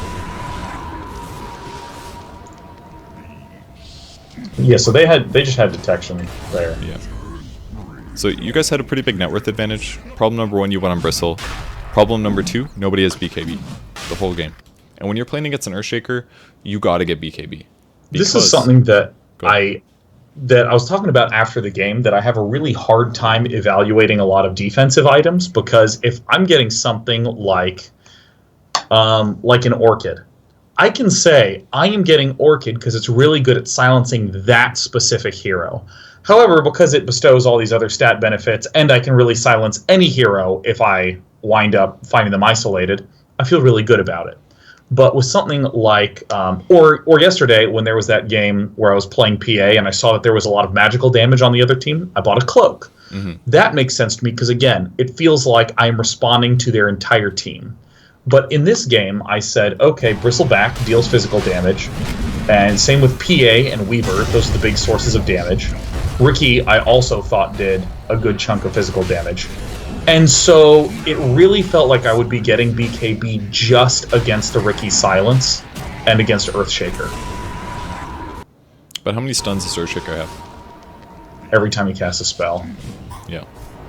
Yeah, so they just had detection there. Yeah. So you guys had a pretty big net worth advantage. Problem number 1, you went on Bristle. Problem number 2, nobody has BKB the whole game. And when you're playing against an Earthshaker, you gotta get BKB. This is something that I was talking about after the game, that I have a really hard time evaluating a lot of defensive items, because if I'm getting something like an Orchid, I can say I am getting Orchid because it's really good at silencing that specific hero. However, because it bestows all these other stat benefits, and I can really silence any hero if I wind up finding them isolated, I feel really good about it. But with something like, or yesterday when there was that game where I was playing PA and I saw that there was a lot of magical damage on the other team, I bought a cloak. Mm-hmm. That makes sense to me because, again, it feels like I'm responding to their entire team. But in this game, I said, okay, Bristleback deals physical damage, and same with PA and Weaver. Those are the big sources of damage. Ricky, I also thought, did a good chunk of physical damage. And so it really felt like I would be getting BKB just against the Ricky Silence and against Earthshaker. But how many stuns does Earthshaker have? Every time he casts a spell. Yeah.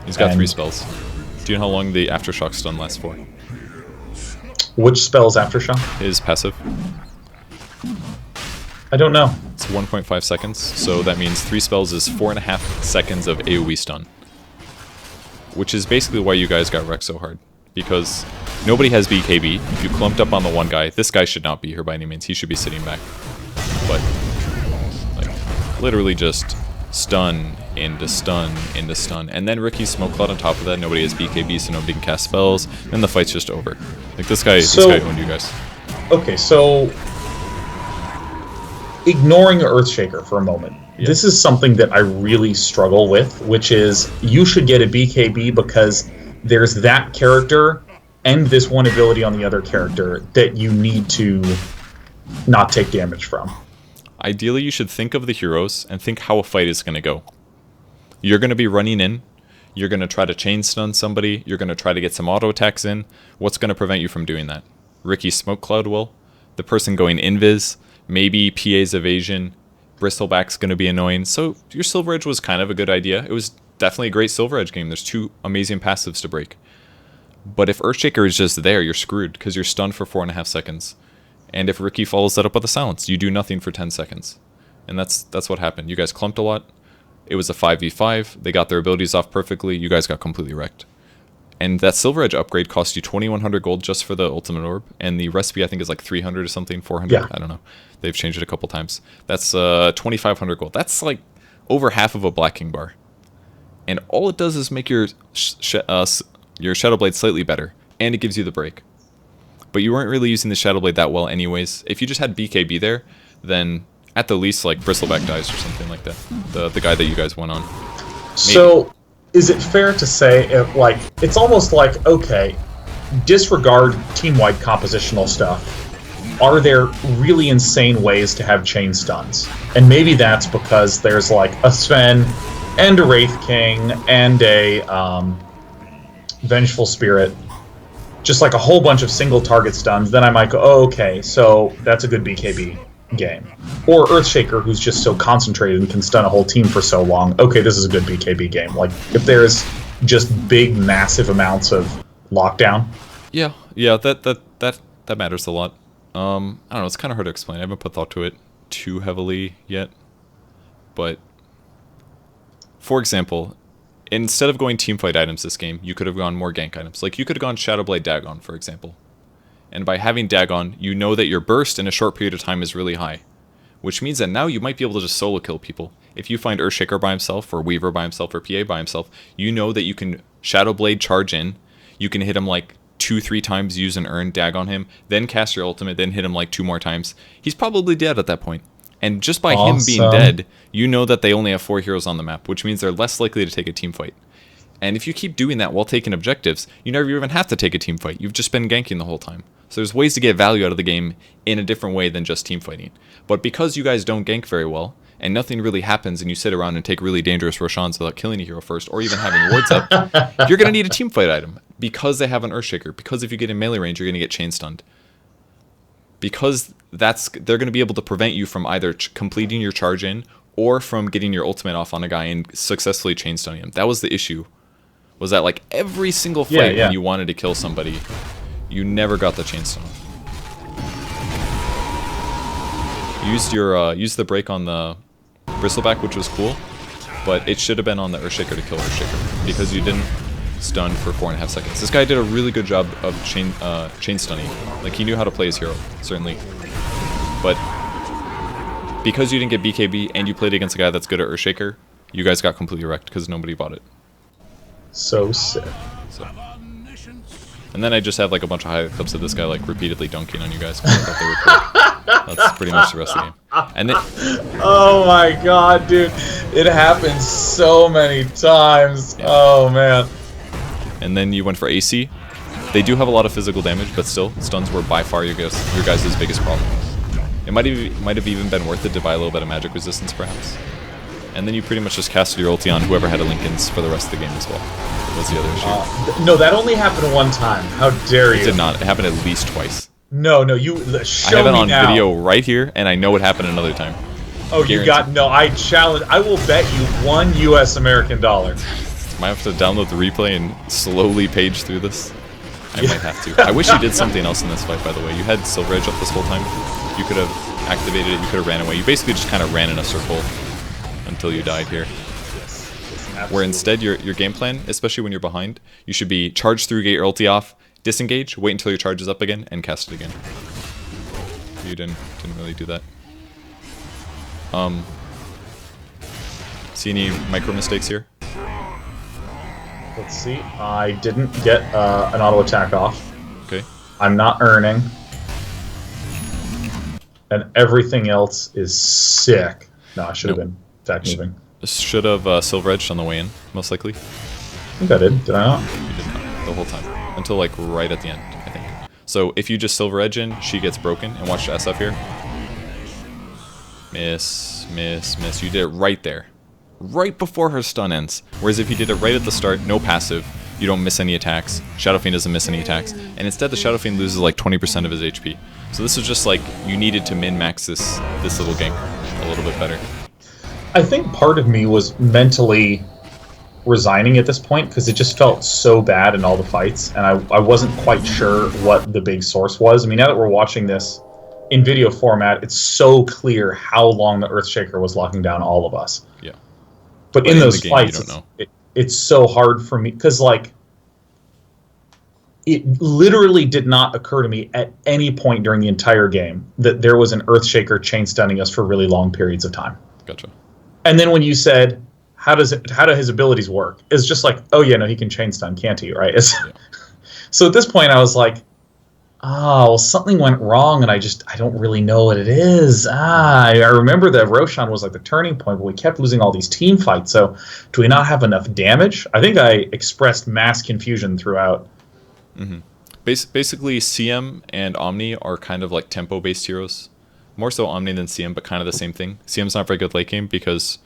He's got 3 spells. Do you know how long the Aftershock stun lasts for? Which spell is Aftershock? His passive. I don't know. It's 1.5 seconds, so that means 3 spells is 4.5 seconds of AoE stun. Which is basically why you guys got wrecked so hard. Because nobody has BKB. You clumped up on the one guy. This guy should not be here by any means. He should be sitting back. But, like, literally just stun into stun into stun. And then Ricky's Smoke Cloud on top of that. Nobody has BKB, so nobody can cast spells. And the fight's just over. Like, this guy owned you guys. Okay, so ignoring Earthshaker for a moment. Yeah. This is something that I really struggle with, which is you should get a BKB because there's that character and this one ability on the other character that you need to not take damage from. Ideally, you should think of the heroes and think how a fight is going to go. You're going to be running in. You're going to try to chain stun somebody. You're going to try to get some auto attacks in. What's going to prevent you from doing that? Ricky's Smoke Cloud will. The person going invis. Maybe PA's evasion. Bristleback's going to be annoying. So your Silver Edge was kind of a good idea. It was definitely a great Silver Edge game. There's 2 amazing passives to break. But if Earthshaker is just there, you're screwed because you're stunned for 4.5 seconds. And if Ricky follows that up with a silence, you do nothing for 10 seconds. And that's what happened. You guys clumped a lot. It was a 5v5. They got their abilities off perfectly. You guys got completely wrecked. And that Silver Edge upgrade cost you 2,100 gold just for the Ultimate Orb. And the recipe, I think, is like 300 or something, 400. Yeah. I don't know. They've changed it a couple times. That's 2,500 gold. That's like over half of a Black King bar. And all it does is make your Shadow Blade slightly better. And it gives you the break. But you weren't really using the Shadow Blade that well anyways. If you just had BKB there, then at the least, like, Bristleback dies or something like that. The guy that you guys went on. Maybe. So, is it fair to say, it's almost like, okay, disregard team-wide compositional stuff. Are there really insane ways to have chain stuns? And maybe that's because there's, like, a Sven and a Wraith King and a Vengeful Spirit. Just like a whole bunch of single target stuns, then I might go, oh, okay, so that's a good BKB game. Or Earthshaker, who's just so concentrated and can stun a whole team for so long. Okay, this is a good BKB game. Like, if there's just big, massive amounts of lockdown. Yeah, that matters a lot. I don't know, it's kind of hard to explain. I haven't put thought to it too heavily yet. But, for example, instead of going teamfight items this game, you could have gone more gank items. Like, you could have gone Shadowblade Dagon, for example. And by having Dagon, you know that your burst in a short period of time is really high. Which means that now you might be able to just solo kill people. If you find Earthshaker by himself, or Weaver by himself, or PA by himself, you know that you can Shadowblade charge in, you can hit him like 2-3 times, use an Urn, Dagon him, then cast your ultimate, then hit him like 2 more times. He's probably dead at that point. And just by him being dead, you know that they only have 4 heroes on the map, which means they're less likely to take a team fight. And if you keep doing that while taking objectives, you never even have to take a team fight. You've just been ganking the whole time. So there's ways to get value out of the game in a different way than just team fighting. But because you guys don't gank very well, and nothing really happens, and you sit around and take really dangerous Roshans without killing a hero first, or even having wards up, you're going to need a team fight item because they have an Earthshaker. Because if you get in melee range, you're going to get chain stunned. Because they're going to be able to prevent you from either completing your charge in or from getting your ultimate off on a guy and successfully chain stunning him. That was the issue. Was that like every single fight when you wanted to kill somebody, you never got the chain stun. Used the break on the Bristleback, which was cool, but it should have been on the Earthshaker to kill Earthshaker because you didn't stun for 4.5 seconds. This guy did a really good job of chain stunning. Like, he knew how to play his hero, certainly. But because you didn't get BKB and you played against a guy that's good at Earthshaker, you guys got completely wrecked because nobody bought it. So sick. So. And then I just have like a bunch of highlight clips of this guy like repeatedly dunking on you guys because I thought they were cool. That's pretty much the rest of the game. And oh my god, dude. It happens so many times. Yeah. Oh man. And then you went for AC. They do have a lot of physical damage, but still, stuns were by far your guys' biggest problem. It might have even been worth it to buy a little bit of magic resistance, perhaps. And then you pretty much just casted your ulti on whoever had a Linken's for the rest of the game as well. Was the other issue. No, that only happened one time. How dare you? It did not. It happened at least twice. No, you show me now. I have it on video right here, and I know it happened another time. Oh, you got... No, I will bet you $1 US American dollar. Might have to download the replay and slowly page through this. I might have to. I wish you did something else in this fight, by the way. You had Silver Edge up this whole time. You could have activated it. You could have ran away. You basically just kind of ran in a circle until you died here. Where instead, your game plan, especially when you're behind, you should be charge through, get your ulti off, disengage, wait until your charge is up again, and cast it again. You didn't really do that. See any micro mistakes here? Let's see. I didn't get an auto attack off. Okay. I'm not earning. And everything else is sick. No, I should have been attack moving. Should have Silver Edged on the way in, most likely. I think I did. Did I not? You did not. The whole time. Until like right at the end, I think. So if you just Silver Edge in, she gets broken. And watch the SF here. Miss, miss, miss. You did it right there. Right before her stun ends. Whereas if you did it right at the start, no passive, you don't miss any attacks. Shadow Fiend doesn't miss any attacks. And instead the Shadow Fiend loses like 20% of his HP. So this is just like, you needed to min-max this little gank a little bit better. I think part of me was mentally resigning at this point because it just felt so bad in all the fights. And I wasn't quite sure what the big source was. I mean, now that we're watching this in video format, it's so clear how long the Earthshaker was locking down all of us. Yeah. But in those fights, it's so hard for me because, like, it literally did not occur to me at any point during the entire game that there was an Earthshaker chain stunning us for really long periods of time. Gotcha. And then when you said, how do his abilities work? It's just like, oh yeah, no, he can chain stun, can't he? Right? Yeah. So at this point, I was like, oh, something went wrong, and I don't really know what it is. I remember that Roshan was like the turning point, but we kept losing all these team fights. So do we not have enough damage? I think I expressed mass confusion throughout. Mm-hmm. Basically, CM and Omni are kind of like tempo-based heroes. More so Omni than CM, but kind of the same thing. CM's not very good late game because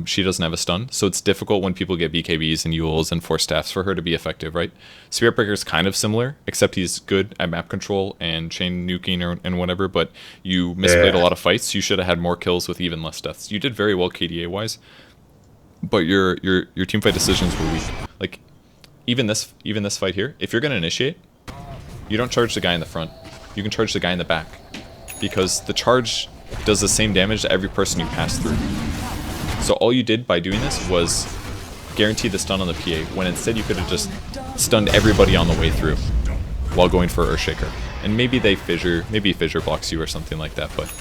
she doesn't have a stun, so it's difficult when people get BKBs and Yules and Force Staffs for her to be effective, right? Spirit Breaker's kind of similar, except he's good at map control and chain nuking and whatever, but you misplayed a lot of fights. You should have had more kills with even less deaths. You did very well KDA-wise, but your teamfight decisions were weak. Like, even this fight here, if you're going to initiate, you don't charge the guy in the front. You can charge the guy in the back, because the charge does the same damage to every person you pass through. So all you did by doing this was guarantee the stun on the PA, when instead you could have just stunned everybody on the way through while going for Earthshaker. And maybe maybe Fissure blocks you or something like that, but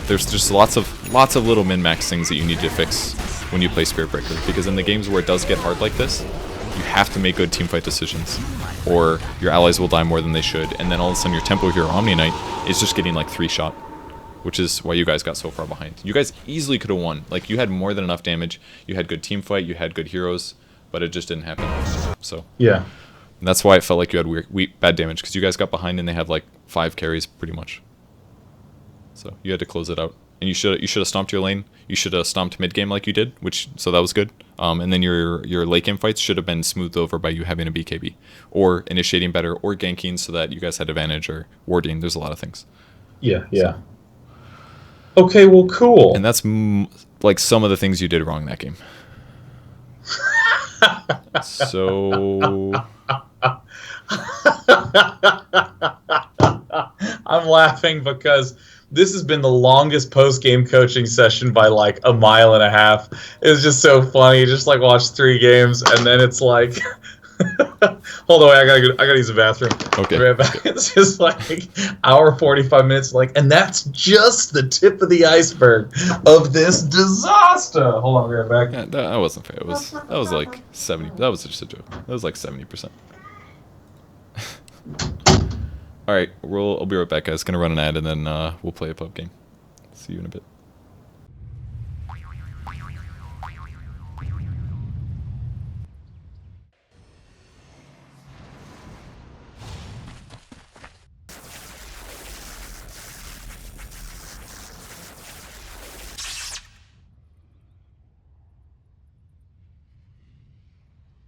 there's just lots of little min-max things that you need to fix when you play Spirit Breaker, because in the games where it does get hard like this, you have to make good teamfight decisions, or your allies will die more than they should, and then all of a sudden your tempo hero Omni Knight is just getting like 3-shot, which is why you guys got so far behind. You guys easily could have won. Like, you had more than enough damage, you had good teamfight, you had good heroes, but it just didn't happen. So yeah, and that's why it felt like you had bad damage, because you guys got behind and they had like 5 carries pretty much. So you had to close it out, and you should have stomped your lane. You should have stomped mid game like you did, so that was good. And then your late game fights should have been smoothed over by you having a BKB, or initiating better, or ganking so that you guys had advantage, or warding. There's a lot of things. Yeah. Okay, well, cool. And that's like some of the things you did wrong that game. So I'm laughing because this has been the longest post-game coaching session by like a mile and a half. It was just so funny. Just like watch 3 games and then it's like, hold on, I gotta use the bathroom. Okay. Right back. It's just like hour 45 minutes. Like, and that's just the tip of the iceberg of this disaster. Hold on, right back. yeah, that wasn't fair. That was like 70. That was just a joke. That was like 70%. All right, I'll be right back, guys. Gonna run an ad and then we'll play a pub game. See you in a bit.